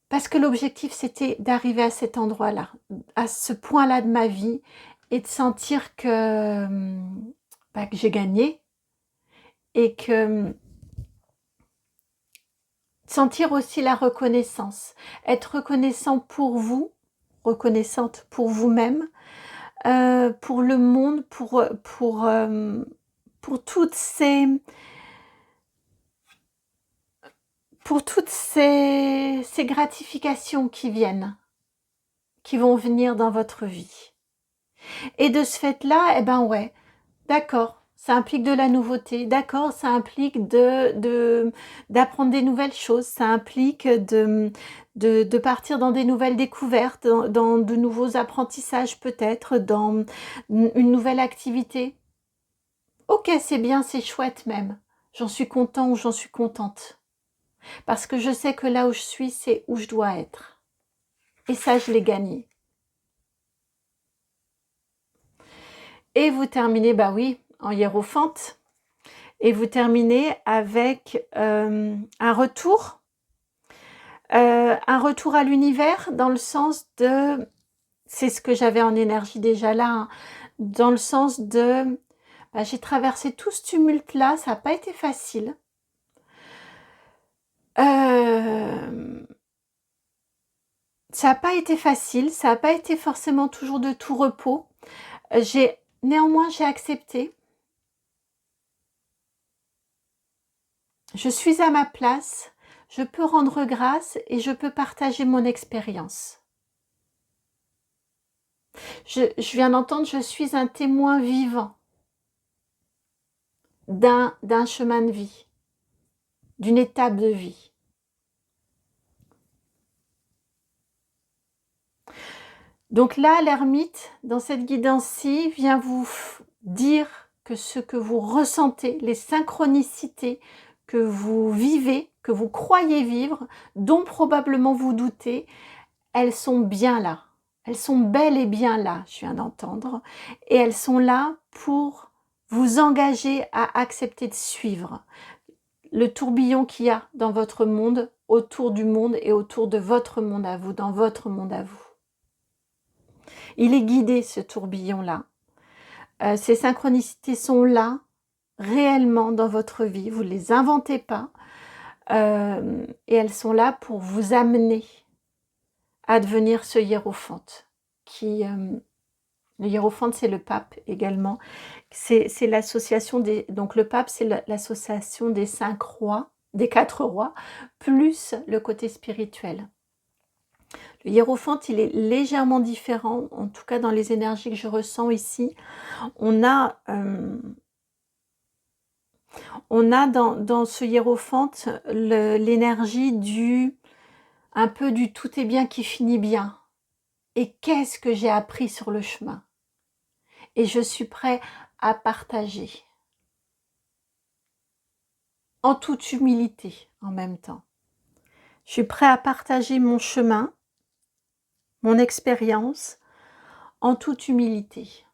parce que l'objectif, c'était d'arriver à cet endroit-là, à ce point-là de ma vie, et de sentir que j'ai gagné, et que sentir aussi la reconnaissance, être reconnaissant pour vous, reconnaissante pour vous-même, pour le monde, pour toutes ces gratifications qui vont venir dans votre vie. Et de ce fait-là, eh ben ouais, d'accord, ça implique de la nouveauté, d'accord, ça implique d'apprendre des nouvelles choses, ça implique de partir dans des nouvelles découvertes, dans de nouveaux apprentissages peut-être, dans une nouvelle activité. Ok, c'est bien, c'est chouette même. J'en suis content ou j'en suis contente. Parce que je sais que là où je suis, c'est où je dois être. Et ça, je l'ai gagné. Et vous terminez, bah oui, en hiérophante. Et vous terminez avec un retour à l'univers, dans le sens de, c'est ce que j'avais en énergie déjà là, hein, dans le sens de, j'ai traversé tout ce tumulte-là, ça n'a pas été facile. Ça n'a pas été facile, ça n'a pas été forcément toujours de tout repos. Néanmoins, j'ai accepté. Je suis à ma place, je peux rendre grâce et je peux partager mon expérience. Je viens d'entendre, je suis un témoin vivant d'un chemin de vie, d'une étape de vie. Donc là, l'ermite, dans cette guidance-ci, vient vous dire que ce que vous ressentez, les synchronicités que vous vivez, que vous croyez vivre, dont probablement vous doutez, elles sont bien là. Elles sont bel et bien là, je viens d'entendre. Et elles sont là pour vous engager à accepter de suivre le tourbillon qu'il y a dans votre monde, autour du monde et autour de votre monde à vous, dans votre monde à vous. Il est guidé, ce tourbillon-là. Ces synchronicités sont là, réellement dans votre vie. Vous ne les inventez pas. Et elles sont là pour vous amener à devenir ce hiérophante. Le hiérophante, c'est le pape également. C'est l'association des... Donc le pape, c'est l'association des 5 rois, des 4 rois, plus le côté spirituel. Le hiérophante, il est légèrement différent, en tout cas dans les énergies que je ressens ici. On a dans ce hiérophante l'énergie un peu du tout est bien qui finit bien. Et qu'est-ce que j'ai appris sur le chemin? Et je suis prêt à partager. En toute humilité en même temps. Je suis prêt à partager mon chemin, mon expérience, en toute humilité.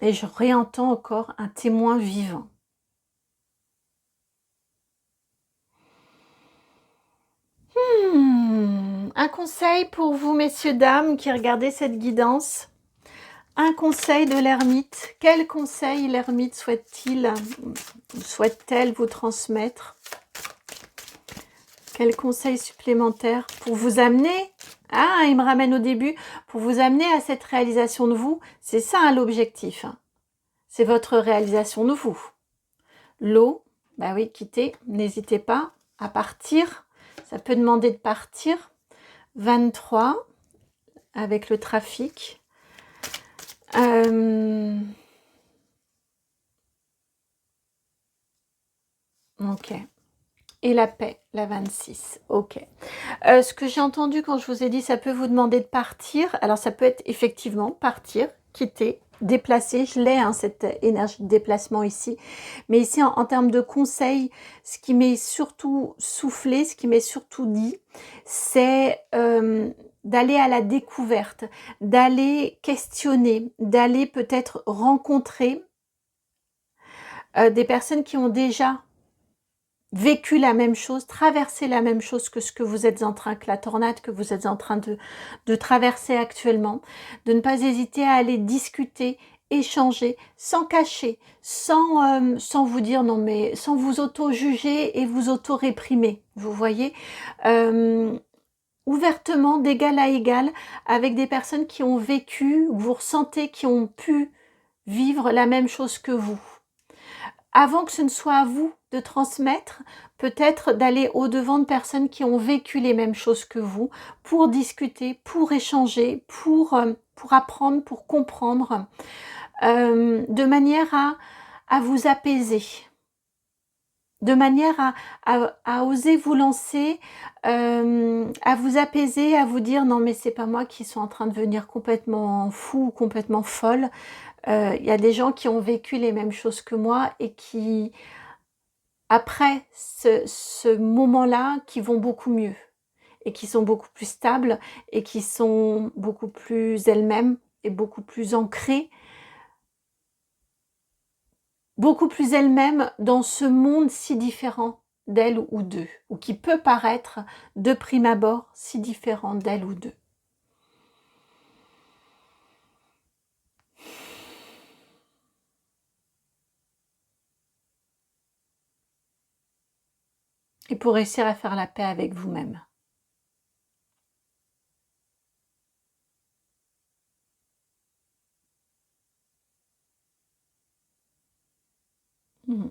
Et je réentends encore un témoin vivant. Un conseil pour vous, messieurs, dames, qui regardez cette guidance. Un conseil de l'ermite. Quel conseil l'ermite souhaite-t-il, souhaite-t-elle vous transmettre? Quel conseil supplémentaire pour vous amener? Ah, il me ramène au début. Pour vous amener à cette réalisation de vous. C'est ça hein, l'objectif. Hein. C'est votre réalisation de vous. L'eau, bah oui, quittez. N'hésitez pas à partir. Ça peut demander de partir. 23, avec le trafic. Ok. Et la paix, la 26. Ok. Ce que j'ai entendu quand je vous ai dit, ça peut vous demander de partir. Alors, ça peut être effectivement partir, quitter, déplacer. Je l'ai, hein, cette énergie de déplacement ici. Mais ici, en termes de conseils, ce qui m'est surtout soufflé, ce qui m'est surtout dit, c'est d'aller à la découverte, d'aller questionner, d'aller peut-être rencontrer des personnes qui ont déjà vécu la même chose, traversé la même chose que ce que vous êtes en train, que la tornade que vous êtes en train de traverser actuellement, de ne pas hésiter à aller discuter, échanger, sans cacher, sans vous dire non mais, sans vous auto-juger et vous auto-réprimer, vous voyez, ouvertement, d'égal à égal, avec des personnes qui ont vécu, vous ressentez, qui ont pu vivre la même chose que vous. Avant que ce ne soit à vous de transmettre, peut-être d'aller au-devant de personnes qui ont vécu les mêmes choses que vous, pour discuter, pour échanger, pour apprendre, pour comprendre, de manière à vous apaiser, de manière à oser vous lancer, à vous apaiser, à vous dire non mais c'est pas moi qui suis en train de devenir complètement fou, complètement folle. Il y a des gens qui ont vécu les mêmes choses que moi et qui, après ce moment-là, qui vont beaucoup mieux et qui sont beaucoup plus stables et qui sont beaucoup plus elles-mêmes et beaucoup plus ancrées, beaucoup plus elles-mêmes dans ce monde si différent d'elles ou d'eux, ou qui peut paraître de prime abord si différent d'elles ou d'eux. Et pour réussir à faire la paix avec vous-même. Mmh.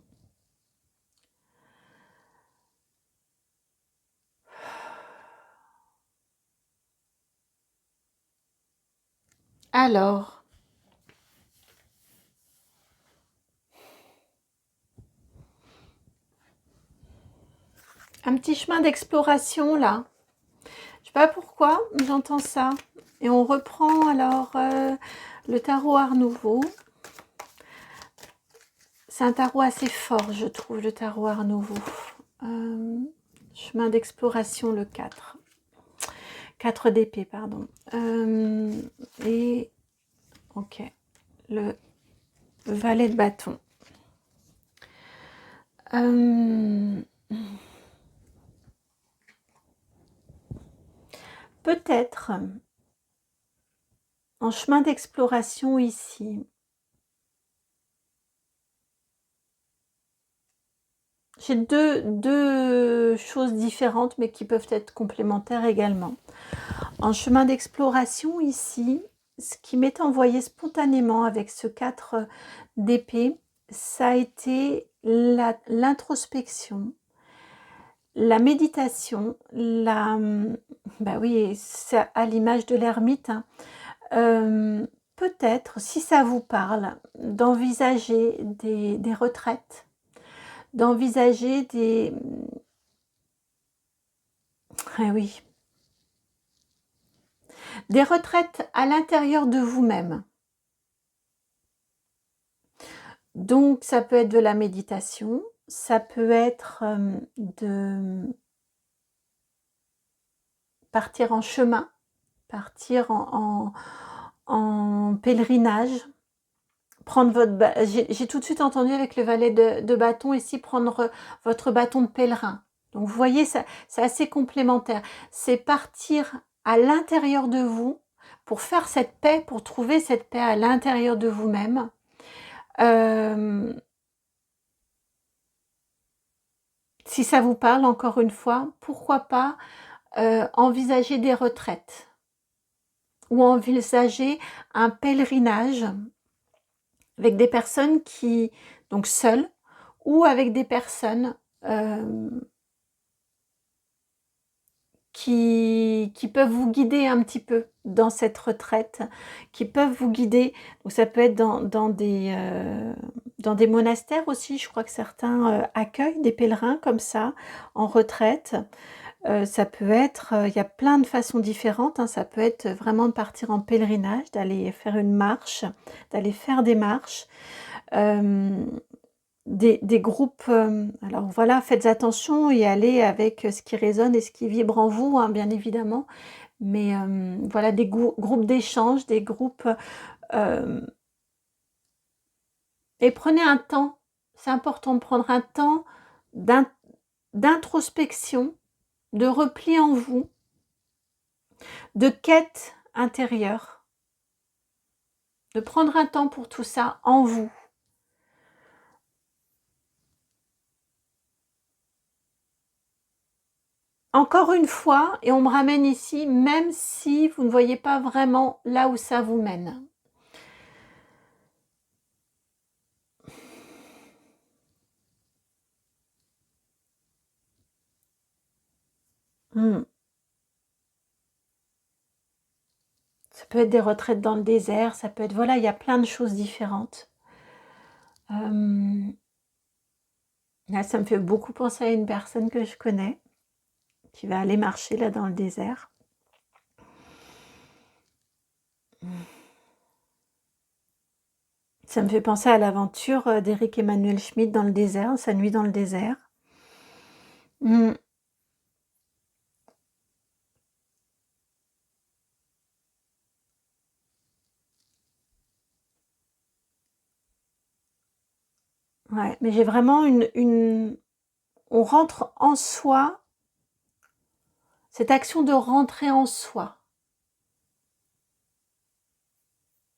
Alors, un petit chemin d'exploration là. Je sais pas pourquoi, j'entends ça. Et on reprend alors le tarot Art Nouveau. C'est un tarot assez fort, je trouve, le tarot Art Nouveau. Chemin d'exploration, le 4. 4 d'épée, pardon. Et, ok, le valet de bâton. Peut-être, en chemin d'exploration ici, j'ai deux choses différentes, mais qui peuvent être complémentaires également. En chemin d'exploration ici, ce qui m'est envoyé spontanément avec ce 4 d'épée, ça a été l'introspection, la méditation, bah oui, c'est à l'image de l'ermite, hein, peut-être, si ça vous parle, d'envisager des retraites, d'envisager des... Ah oui, des retraites à l'intérieur de vous-même. Donc, ça peut être de la méditation, ça peut être de partir en chemin, partir en pèlerinage, prendre votre... J'ai tout de suite entendu avec le valet de bâton ici, prendre votre bâton de pèlerin. Donc, vous voyez, c'est assez complémentaire. C'est partir à l'intérieur de vous pour faire cette paix, pour trouver cette paix à l'intérieur de vous-même. Si ça vous parle, encore une fois, pourquoi pas envisager des retraites ou envisager un pèlerinage avec des personnes qui, donc seules, ou avec des personnes qui peuvent vous guider un petit peu dans cette retraite, qui peuvent vous guider. Donc ça peut être dans des monastères aussi. Je crois que certains accueillent des pèlerins comme ça, en retraite. Ça peut être, il y a plein de façons différentes, hein. Ça peut être vraiment de partir en pèlerinage, d'aller faire une marche, d'aller faire des marches. Des groupes, alors voilà, faites attention et allez avec ce qui résonne et ce qui vibre en vous, hein, bien évidemment. Mais voilà, des groupes d'échange, des groupes... et prenez un temps, c'est important de prendre un temps d'introspection, de repli en vous, de quête intérieure, de prendre un temps pour tout ça en vous. Encore une fois, et on me ramène ici, même si vous ne voyez pas vraiment là où ça vous mène. Ça peut être des retraites dans le désert, ça peut être... Voilà, il y a plein de choses différentes. Là, ça me fait beaucoup penser à une personne que je connais, qui va aller marcher là dans le désert. Ça me fait penser à l'aventure d'Eric Emmanuel Schmitt dans le désert, sa nuit dans le désert. Ouais, mais j'ai vraiment on rentre en soi, cette action de rentrer en soi,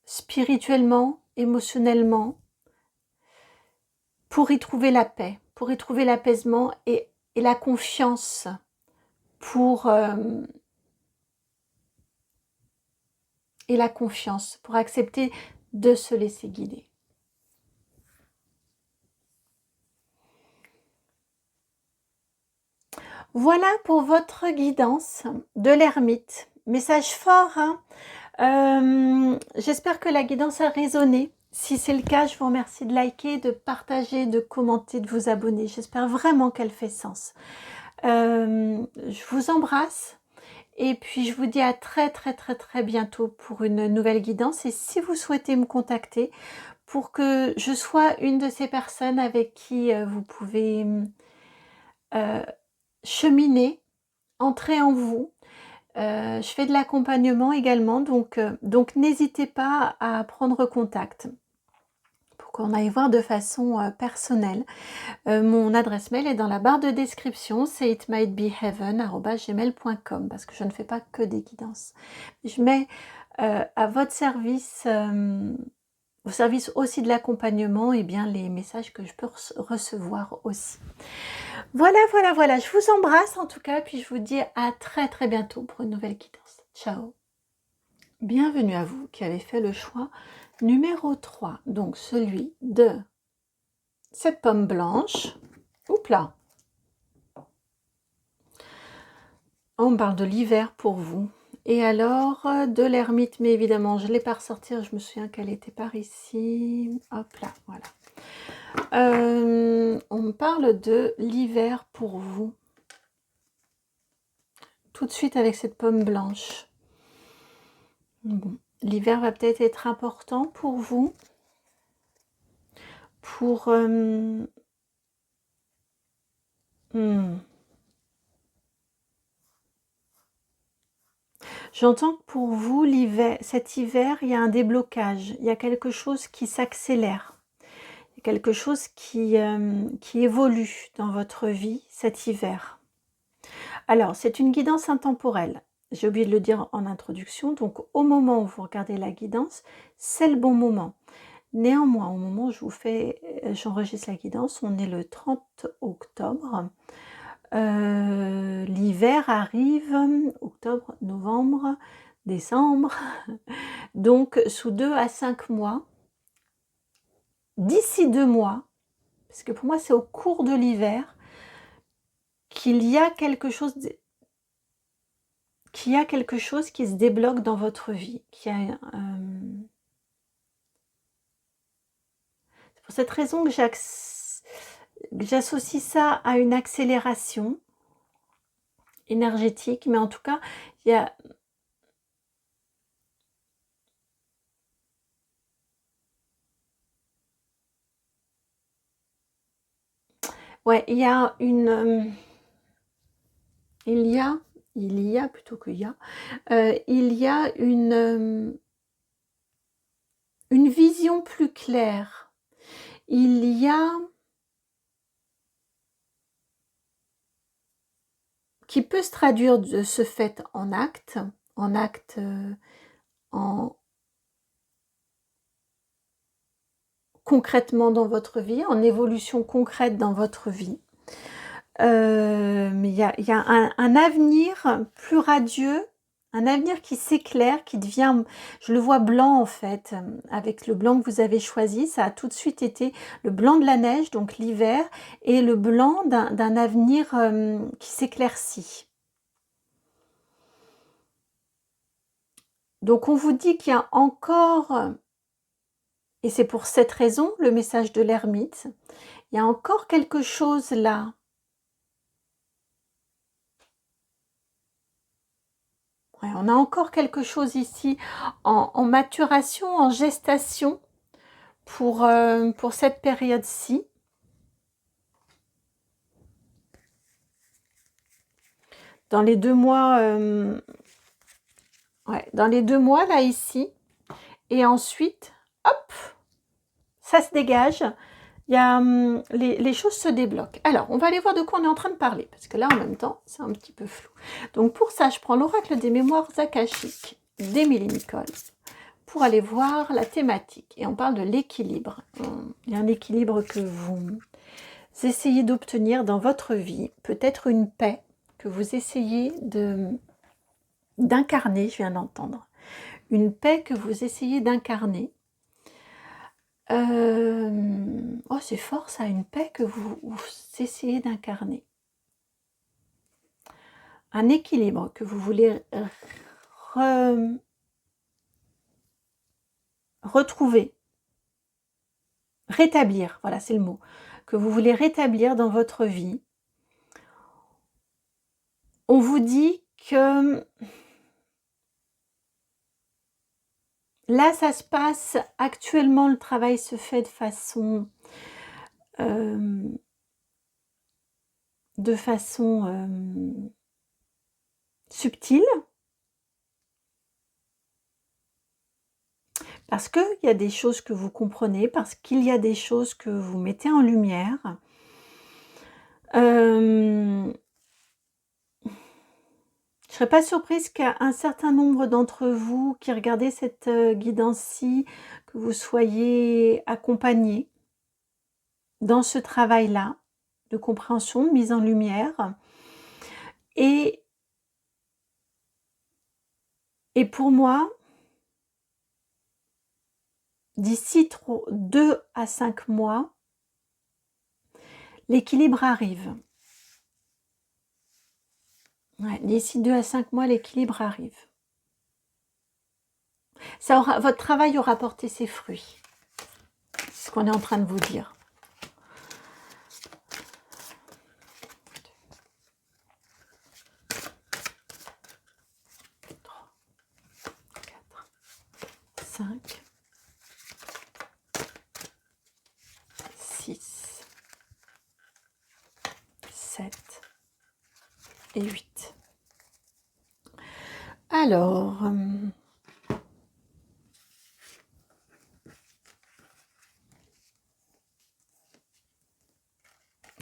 spirituellement, émotionnellement, pour y trouver la paix, pour y trouver l'apaisement et la confiance pour pour accepter de se laisser guider. Voilà pour votre guidance de l'ermite. Message fort, hein. J'espère que la guidance a résonné. Si c'est le cas, je vous remercie de liker, de partager, de commenter, de vous abonner. J'espère vraiment qu'elle fait sens. Je vous embrasse et puis je vous dis à très bientôt pour une nouvelle guidance. Et si vous souhaitez me contacter pour que je sois une de ces personnes avec qui vous pouvez cheminer, entrer en vous, je fais de l'accompagnement également, donc n'hésitez pas à prendre contact pour qu'on aille voir de façon personnelle. Mon adresse mail est dans la barre de description, c'est itmightbeheaven@gmail.com, parce que je ne fais pas que des guidances. Je mets à votre service, au service aussi de l'accompagnement, et bien les messages que je peux recevoir aussi. Voilà, je vous embrasse en tout cas, puis je vous dis à très bientôt pour une nouvelle guidance. Ciao. Bienvenue à vous qui avez fait le choix numéro 3, donc celui de cette pomme blanche. Oups là. On parle de l'hiver pour vous. Et alors, de l'ermite, mais évidemment, je ne l'ai pas ressortir, je me souviens qu'elle était par ici. Hop là, voilà. On me parle de l'hiver pour vous. Tout de suite avec cette pomme blanche. Bon, l'hiver va peut-être être important pour vous. Pour... J'entends que pour vous, cet hiver, il y a un déblocage. Il y a quelque chose qui s'accélère. Il y a quelque chose qui évolue dans votre vie cet hiver. Alors, c'est une guidance intemporelle. j'ai oublié de le dire en introduction, donc au moment où vous regardez la guidance, c'est le bon moment. Néanmoins, au moment où j'enregistre la guidance, on est le 30 octobre. L'hiver arrive, octobre, novembre, décembre, donc sous 2 à 5 mois, d'ici 2 mois, parce que pour moi c'est au cours de l'hiver, qu'il y a quelque chose qui se débloque dans votre vie, c'est pour cette raison que j'associe ça à une accélération énergétique, mais en tout cas, il y a ouais, il y a une, il y a plutôt que il y a, il y a une vision plus claire. Il y a qui peut se traduire de ce fait en acte, en concrètement dans votre vie, en évolution concrète dans votre vie. Mais il y a un avenir plus radieux, un avenir qui s'éclaire, qui devient, je le vois blanc en fait, avec le blanc que vous avez choisi, ça a tout de suite été le blanc de la neige, donc l'hiver, et le blanc d'un avenir qui s'éclaircit. Donc on vous dit qu'il y a encore, et c'est pour cette raison le message de l'ermite, il y a encore quelque chose là. Ouais, on a encore quelque chose ici en maturation, en gestation pour cette période-ci. Dans les 2 mois, ouais, dans les 2 mois là ici, et ensuite, hop, ça se dégage. Il y a, les choses se débloquent. Alors, on va aller voir de quoi on est en train de parler, parce que là, en même temps, c'est un petit peu flou. Donc, pour ça, je prends l'oracle des mémoires akashiques d'Émilie Nicole pour aller voir la thématique. Et on parle de l'équilibre. Il y a un équilibre que vous essayez d'obtenir dans votre vie, peut-être une paix que vous essayez d'incarner, je viens d'entendre. Une paix que vous essayez d'incarner. Oh, c'est fort ça, une paix que vous essayez d'incarner. Un équilibre que vous voulez retrouver. Rétablir, voilà, c'est le mot. Que vous voulez rétablir dans votre vie. On vous dit que là, ça se passe actuellement, le travail se fait de façon subtile, parce qu'il y a des choses que vous comprenez, parce qu'il y a des choses que vous mettez en lumière. Je ne serais pas surprise qu'un certain nombre d'entre vous qui regardez cette guidance-ci, que vous soyez accompagnés dans ce travail-là de compréhension, de mise en lumière. Et pour moi, d'ici 2 à 5 mois, l'équilibre arrive. Ouais, d'ici 2 à 5 mois, l'équilibre arrive. Votre travail aura porté ses fruits. C'est ce qu'on est en train de vous dire. 3, 4, 5, 6, 7 et 8. Alors,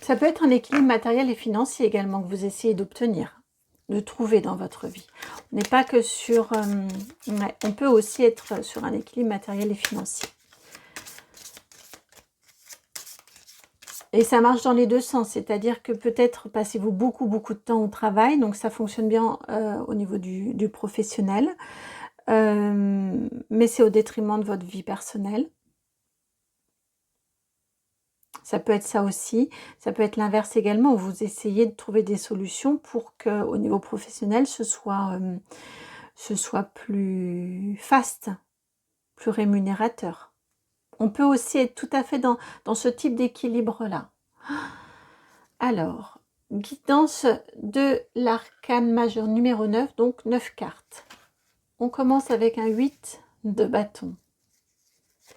ça peut être un équilibre matériel et financier également que vous essayez d'obtenir. de trouver dans votre vie. On n'est pas que sur... ouais, on peut aussi être sur un équilibre matériel et financier. Et ça marche dans les deux sens, c'est-à-dire que peut-être passez-vous beaucoup de temps au travail, donc ça fonctionne bien au niveau du professionnel, mais c'est au détriment de votre vie personnelle. Ça peut être ça aussi, ça peut être l'inverse également, où vous essayez de trouver des solutions pour qu'au niveau professionnel, ce soit plus faste, plus rémunérateur. On peut aussi être tout à fait dans ce type d'équilibre-là. Alors, guidance de l'arcane majeur numéro 9, donc 9 cartes. On commence avec un 8 de bâton. Ça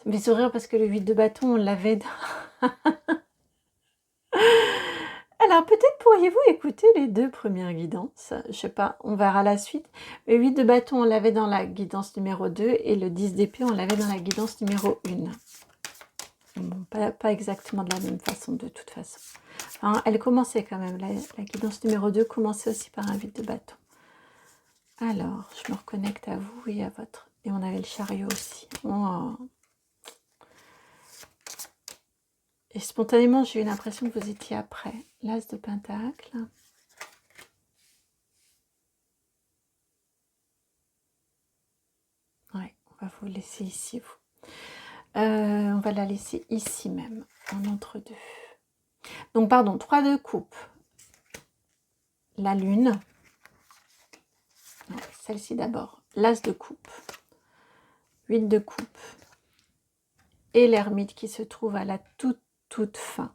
me fait sourire parce que le 8 de bâton, on l'avait... Alors, peut-être pourriez-vous écouter les deux premières guidances. Je sais pas, on verra la suite. Le 8 de bâton, on l'avait dans la guidance numéro 2 et le 10 d'épée, on l'avait dans la guidance numéro 1. Bon, pas exactement de la même façon, de toute façon. Enfin, elle commençait quand même, la guidance numéro 2 commençait aussi par un 8 de bâton. Alors, je me reconnecte à vous et à votre... Et on avait le chariot aussi. Oh. Et spontanément, j'ai eu l'impression que vous étiez après. L'as de pentacle. Ouais, on va vous laisser ici, vous. On va la laisser ici même, en entre-deux. Donc, pardon, 3 de coupe. La lune. Celle-ci d'abord. L'as de coupe. 8 de coupe. Et l'ermite qui se trouve à la toute fin.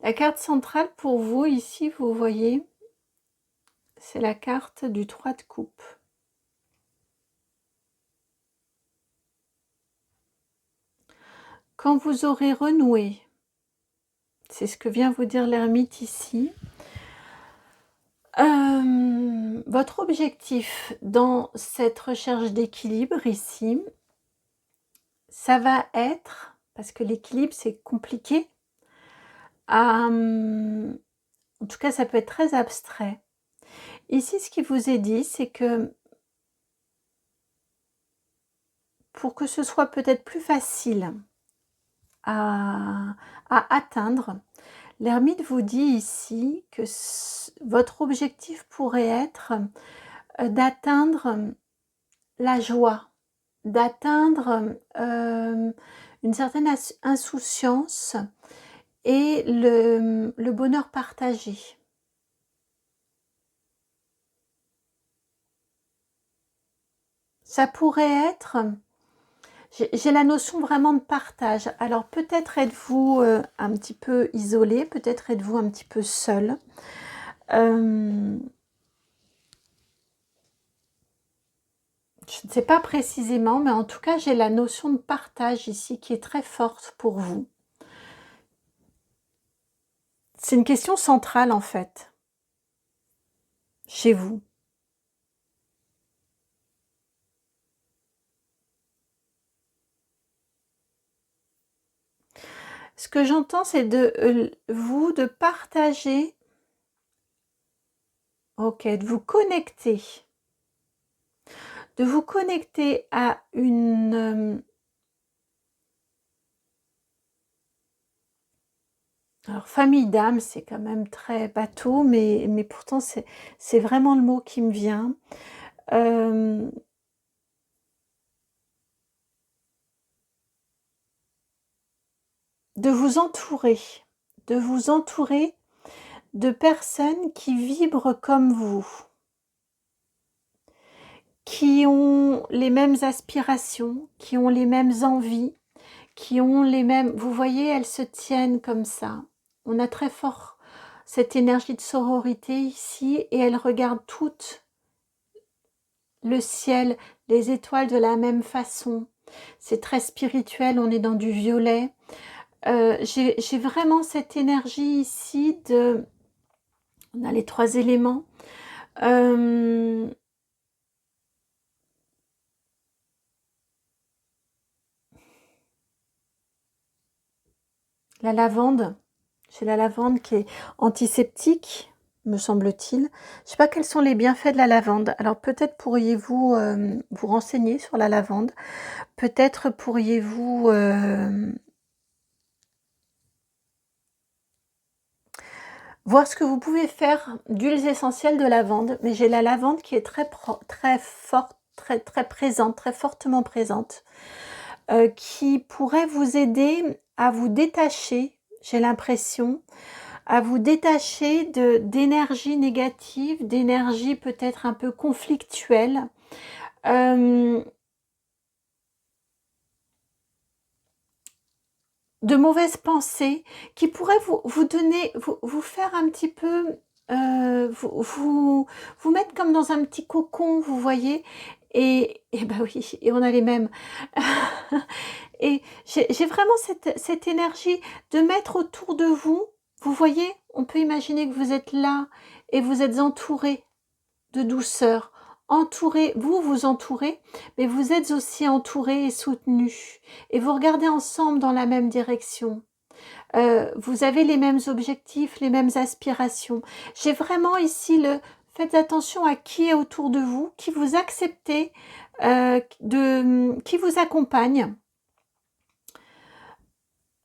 La carte centrale pour vous, ici, vous voyez, c'est la carte du 3 de coupe. Quand vous aurez renoué, c'est ce que vient vous dire l'ermite ici, votre objectif dans cette recherche d'équilibre ici, ça va être, parce que l'équilibre c'est compliqué, en tout cas ça peut être très abstrait. Ici ce qui vous est dit, c'est que pour que ce soit peut-être plus facile à atteindre, l'ermite vous dit ici que votre objectif pourrait être d'atteindre la joie, d'atteindre une certaine insouciance et le bonheur partagé. Ça pourrait être... J'ai la notion vraiment de partage. Alors peut-être êtes-vous un petit peu isolé, peut-être êtes-vous un petit peu seul. Je ne sais pas précisément, mais en tout cas, j'ai la notion de partage ici qui est très forte pour vous. C'est une question centrale en fait, chez vous. Ce que j'entends, c'est de vous de partager, ok, de vous connecter à une... alors, famille d'âme, c'est quand même très bateau, mais pourtant, c'est vraiment le mot qui me vient. De vous entourer de personnes qui vibrent comme vous, qui ont les mêmes aspirations, qui ont les mêmes envies, qui ont les mêmes... Vous voyez, elles se tiennent comme ça. On a très fort cette énergie de sororité ici et elles regardent toutes le ciel, les étoiles de la même façon. C'est très spirituel, on est dans du violet. J'ai vraiment cette énergie ici de... On a les 3 éléments. Hem, la lavande, j'ai la lavande qui est antiseptique, me semble-t-il. Je sais pas quels sont les bienfaits de la lavande. Alors peut-être pourriez-vous, vous renseigner sur la lavande. Peut-être pourriez-vous, voir ce que vous pouvez faire d'huiles essentielles de lavande. Mais j'ai la lavande qui est très forte, très présente, très fortement présente, qui pourrait vous aider à vous détacher, j'ai l'impression, à vous détacher d'énergie négative, d'énergie peut-être un peu conflictuelle, euh, de mauvaises pensées qui pourraient vous donner, vous faire un petit peu, vous mettre comme dans un petit cocon, vous voyez. Et bah oui, et on a les mêmes. Et j'ai vraiment cette énergie de mettre autour de vous, vous voyez, on peut imaginer que vous êtes là et vous êtes entouré de douceur, entouré, vous vous entourez, mais vous êtes aussi entouré et soutenu. Et vous regardez ensemble dans la même direction. Vous avez les mêmes objectifs, les mêmes aspirations. J'ai vraiment ici le... Faites attention à qui est autour de vous, qui vous acceptez, qui vous accompagne.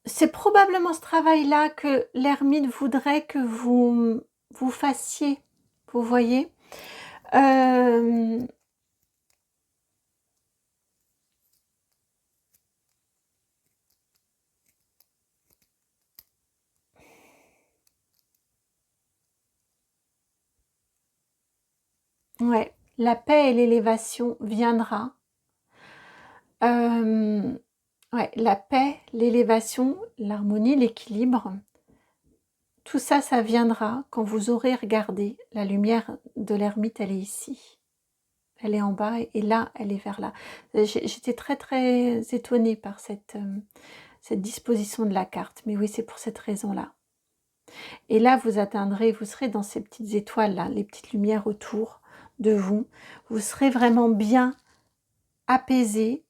C'est probablement ce travail-là que l'ermite voudrait que vous fassiez, vous voyez. Euh, ouais, la paix et l'élévation viendra. Ouais, la paix, l'élévation, l'harmonie, l'équilibre, tout ça, ça viendra quand vous aurez regardé. La lumière de l'ermite, elle est ici. Elle est en bas et là, elle est vers là. J'étais très étonnée par cette disposition de la carte. Mais oui, c'est pour cette raison-là. Et là, vous atteindrez, vous serez dans ces petites étoiles-là, les petites lumières autour de vous. Vous serez vraiment bien apaisé.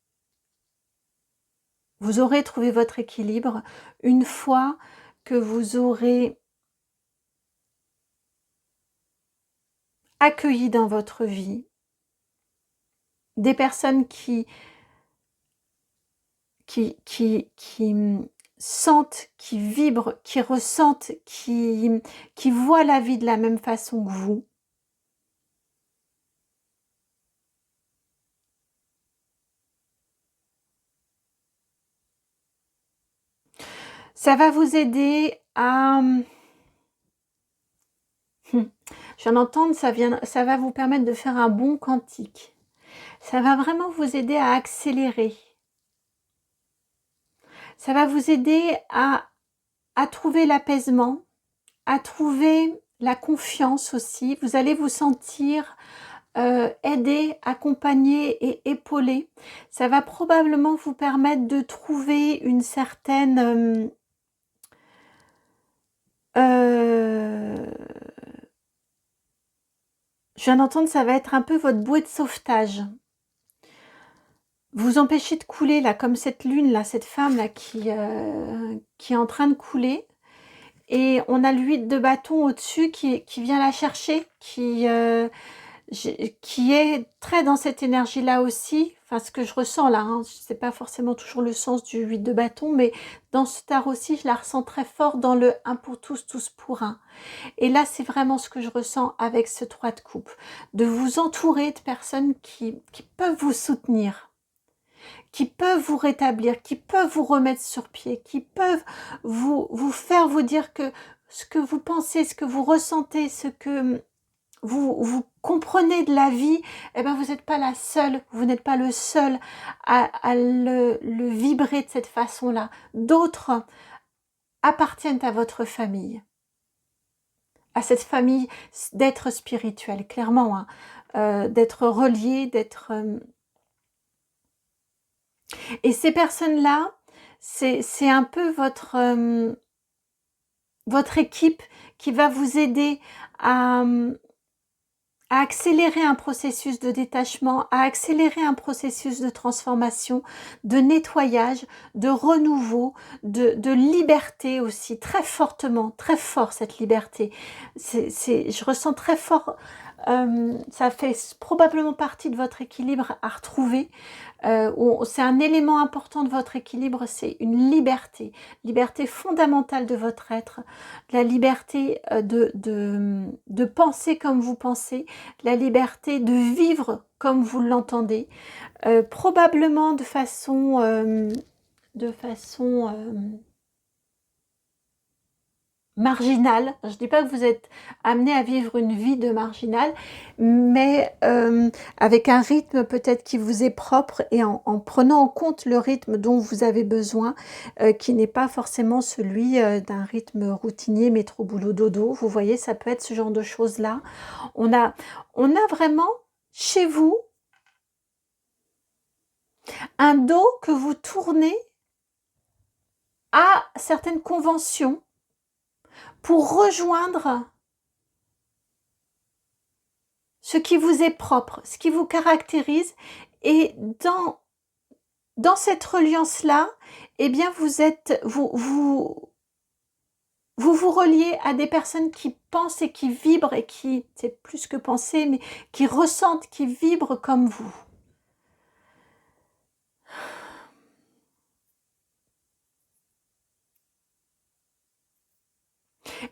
Vous aurez trouvé votre équilibre une fois que vous aurez accueilli dans votre vie des personnes qui sentent, qui vibrent, qui ressentent, qui voient la vie de la même façon que vous. Ça va vous aider à... Je viens d'entendre, ça va vous permettre de faire un bond quantique. Ça va vraiment vous aider à accélérer. Ça va vous aider à trouver l'apaisement, à trouver la confiance aussi. Vous allez vous sentir aidé, accompagné et épaulé. Ça va probablement vous permettre de trouver une certaine... je viens d'entendre, ça va être un peu votre bouée de sauvetage. Vous empêchez de couler, là, comme cette lune, là, cette femme, là, qui est en train de couler. Et on a l'huile de bâton au-dessus qui vient la chercher, qui est très dans cette énergie-là aussi. Enfin, ce que je ressens là, hein, je sais pas forcément toujours le sens du 8 de bâton, mais dans ce tarot aussi, je la ressens très fort dans le 1 pour tous, tous pour un. Et là, c'est vraiment ce que je ressens avec ce 3 de coupe. De vous entourer de personnes qui peuvent vous soutenir, qui peuvent vous rétablir, qui peuvent vous remettre sur pied, qui peuvent vous faire vous dire que ce que vous pensez, ce que vous ressentez, ce que vous comprenez de la vie, eh ben vous n'êtes pas la seule, vous n'êtes pas le seul à le vibrer de cette façon-là. D'autres appartiennent à votre famille, à cette famille d'être spirituel, clairement, hein, d'être reliés, d'être... Et ces personnes-là, c'est un peu votre équipe qui va vous aider à à accélérer un processus de détachement, à accélérer un processus de transformation, de nettoyage, de renouveau, de liberté aussi, très fortement, très fort cette liberté. Je ressens très fort, ça fait probablement partie de votre équilibre à retrouver. C'est un élément important de votre équilibre, c'est une liberté, liberté fondamentale de votre être, la liberté de penser comme vous pensez, la liberté de vivre comme vous l'entendez, probablement de façon marginal. Je ne dis pas que vous êtes amené à vivre une vie de marginal, mais avec un rythme peut-être qui vous est propre et en prenant en compte le rythme dont vous avez besoin, qui n'est pas forcément celui d'un rythme routinier, métro, boulot, dodo. Vous voyez, ça peut être ce genre de choses-là. On a vraiment chez vous un dos que vous tournez à certaines conventions pour rejoindre ce qui vous est propre, ce qui vous caractérise. Et dans cette reliance-là, eh bien, vous reliez à des personnes qui pensent et qui vibrent et qui, c'est plus que penser, mais qui ressentent, qui vibrent comme vous.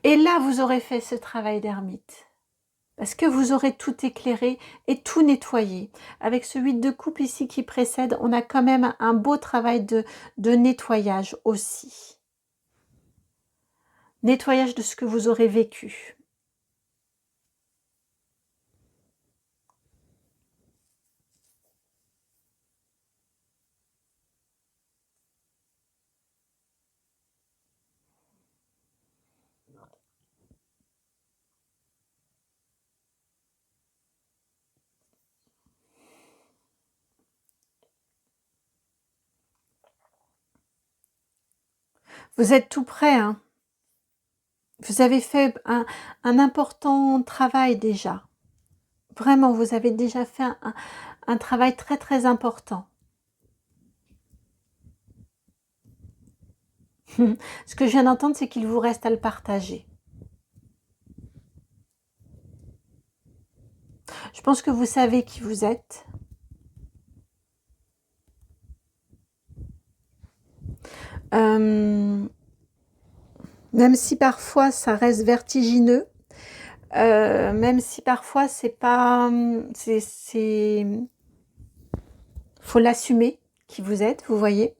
Et là, vous aurez fait ce travail d'ermite. Parce que vous aurez tout éclairé et tout nettoyé. Avec ce 8 de coupe ici qui précède, on a quand même un beau travail de nettoyage aussi. Nettoyage de ce que vous aurez vécu. Vous êtes tout prêt, hein? Vous avez fait un important travail déjà. Vraiment, vous avez déjà fait un travail très très important. Ce que je viens d'entendre, c'est qu'il vous reste à le partager. Je pense que vous savez qui vous êtes. Même si parfois ça reste vertigineux, même si parfois c'est pas... faut l'assumer qui vous êtes, vous voyez.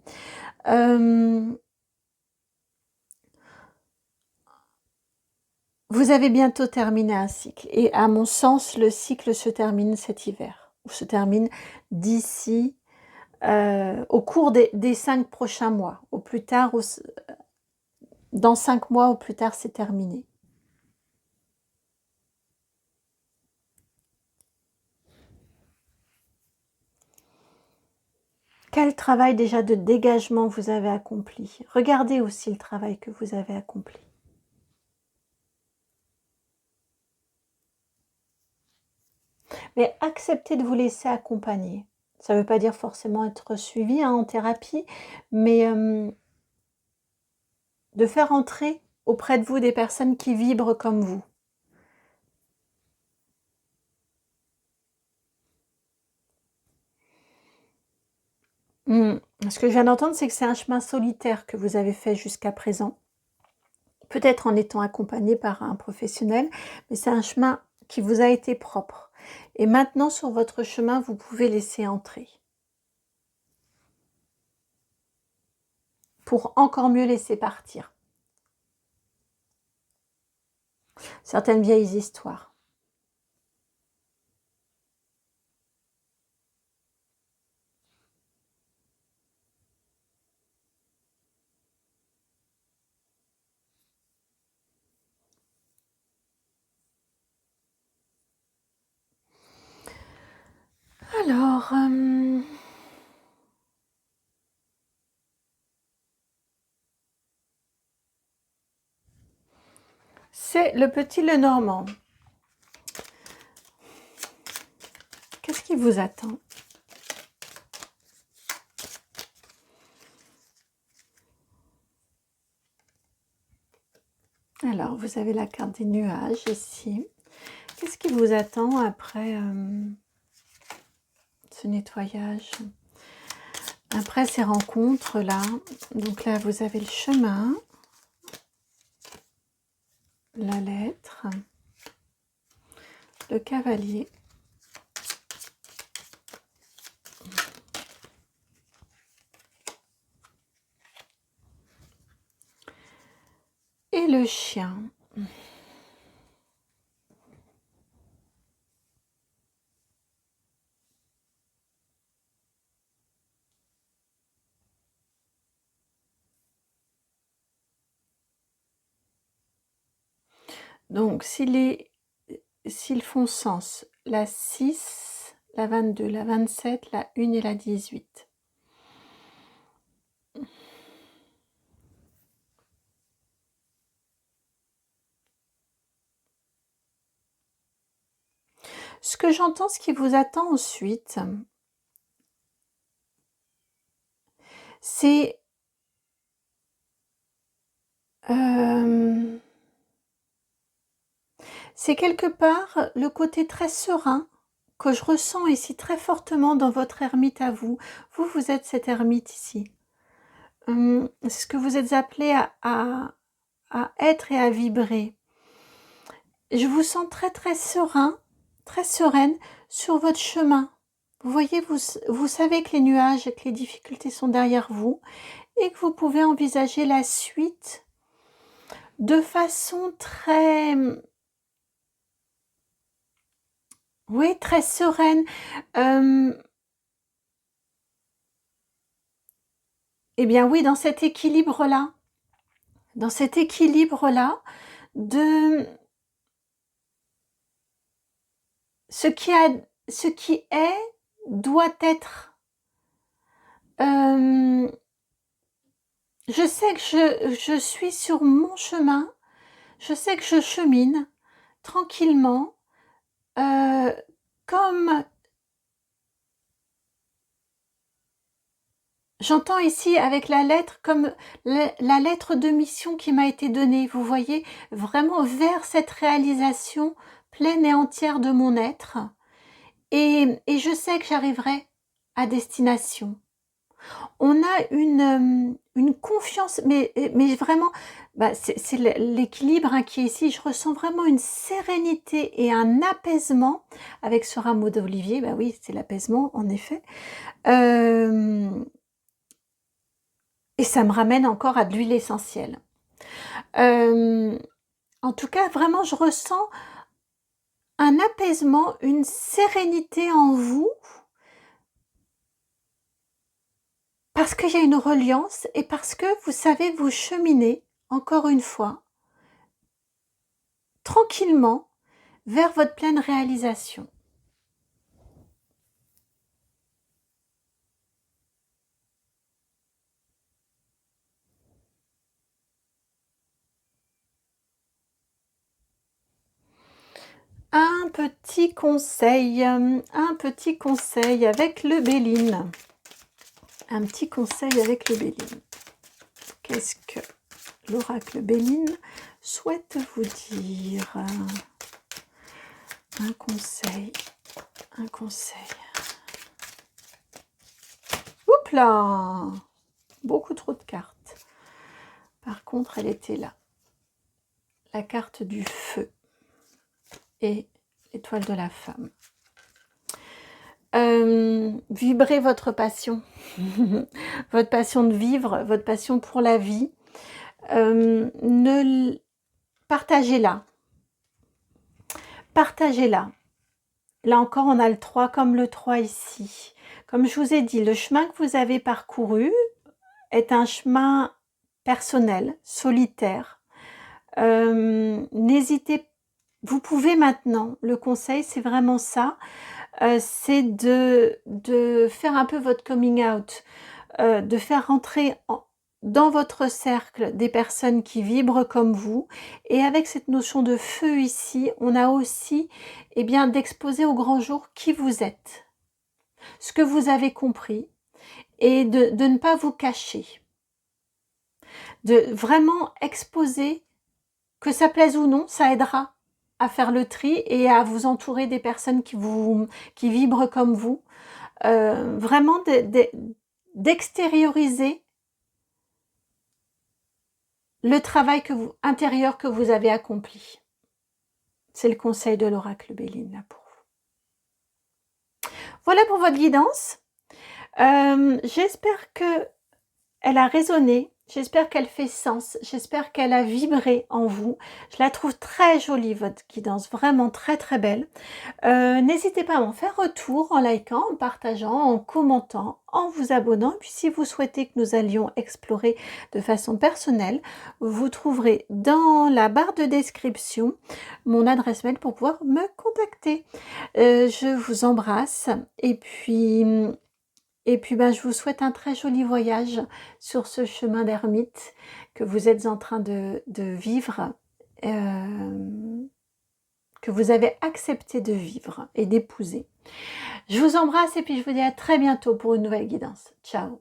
Vous avez bientôt terminé un cycle. Et à mon sens, le cycle se termine cet hiver. Ou se termine d'ici, au cours des 5 prochains mois. Au plus tard, dans 5 mois, au plus tard, c'est terminé. Quel travail déjà de dégagement vous avez accompli. Regardez aussi le travail que vous avez accompli. Mais acceptez de vous laisser accompagner. Ça ne veut pas dire forcément être suivi hein, en thérapie, mais de faire entrer auprès de vous des personnes qui vibrent comme vous. Ce que je viens d'entendre, c'est que c'est un chemin solitaire que vous avez fait jusqu'à présent. Peut-être en étant accompagné par un professionnel, mais c'est un chemin qui vous a été propre. Et maintenant, sur votre chemin, vous pouvez laisser entrer. Pour encore mieux laisser partir. Certaines vieilles histoires. Alors, c'est le petit Lenormand. qui vous attend? Alors, vous avez la carte des nuages ici. Qu'est-ce qui vous attend après ce nettoyage? Après ces rencontres-là, donc là, vous avez le chemin, la lettre, le cavalier, et le chien. Donc, s'ils font sens, la 6, la 22, la 27, la 1 et la 18. Ce que j'entends, ce qui vous attend ensuite, c'est quelque part le côté très serein que je ressens ici très fortement dans votre ermite à vous. Vous êtes cette ermite ici. C'est ce que vous êtes appelé à être et à vibrer. Je vous sens très très serein, très sereine sur votre chemin. Vous voyez, vous savez que les nuages et que les difficultés sont derrière vous et que vous pouvez envisager la suite de façon très, oui, très sereine. Eh bien oui, dans cet équilibre-là, de ce qui est doit être. Je sais que je suis sur mon chemin, je sais que je chemine tranquillement, comme j'entends ici avec la lettre, comme la lettre de mission qui m'a été donnée, vous voyez, vraiment vers cette réalisation pleine et entière de mon être. Et je sais que j'arriverai à destination. On a une confiance, mais vraiment, c'est l'équilibre qui est ici. Je ressens vraiment une sérénité et un apaisement avec ce rameau d'olivier. Oui, c'est l'apaisement, en effet. Et ça me ramène encore à de l'huile essentielle. En tout cas, vraiment, je ressens un apaisement, une sérénité en vous, parce qu'il y a une reliance et parce que vous savez vous cheminer, encore une fois, tranquillement, vers votre pleine réalisation. Un petit conseil avec le Béline. Un petit conseil avec le Béline. Qu'est-ce que l'oracle Béline souhaite vous dire? Un conseil. Oups là! Beaucoup trop de cartes. Par contre, elle était là. La carte du feu et l'étoile de la femme. Vibrez votre passion. Votre passion de vivre, votre passion pour la vie. Partagez-la. Partagez-la. Là encore, on a le 3 comme le 3 ici. Comme je vous ai dit, le chemin que vous avez parcouru est un chemin personnel, solitaire. N'hésitez, vous pouvez maintenant, le conseil c'est vraiment ça, c'est de faire un peu votre coming out, de faire rentrer dans votre cercle des personnes qui vibrent comme vous. Et avec cette notion de feu ici, on a aussi d'exposer au grand jour qui vous êtes. ce que vous avez compris et de ne pas vous cacher. De vraiment exposer, que ça plaise ou non, ça aidera à faire le tri et à vous entourer des personnes qui vibrent comme vous. Vraiment d'extérioriser le travail intérieur que vous avez accompli. C'est le conseil de l'oracle Béline là pour vous. Voilà pour votre guidance. J'espère qu'elle a résonné. J'espère qu'elle fait sens, j'espère qu'elle a vibré en vous. Je la trouve très jolie, votre guidance, vraiment très très belle. N'hésitez pas à m'en faire retour en likant, en partageant, en commentant, en vous abonnant. Et puis si vous souhaitez que nous allions explorer de façon personnelle, vous trouverez dans la barre de description mon adresse mail pour pouvoir me contacter. Je vous embrasse et puis ben, je vous souhaite un très joli voyage sur ce chemin d'ermite que vous êtes en train de vivre, que vous avez accepté de vivre et d'épouser. Je vous embrasse et puis je vous dis à très bientôt pour une nouvelle guidance. Ciao!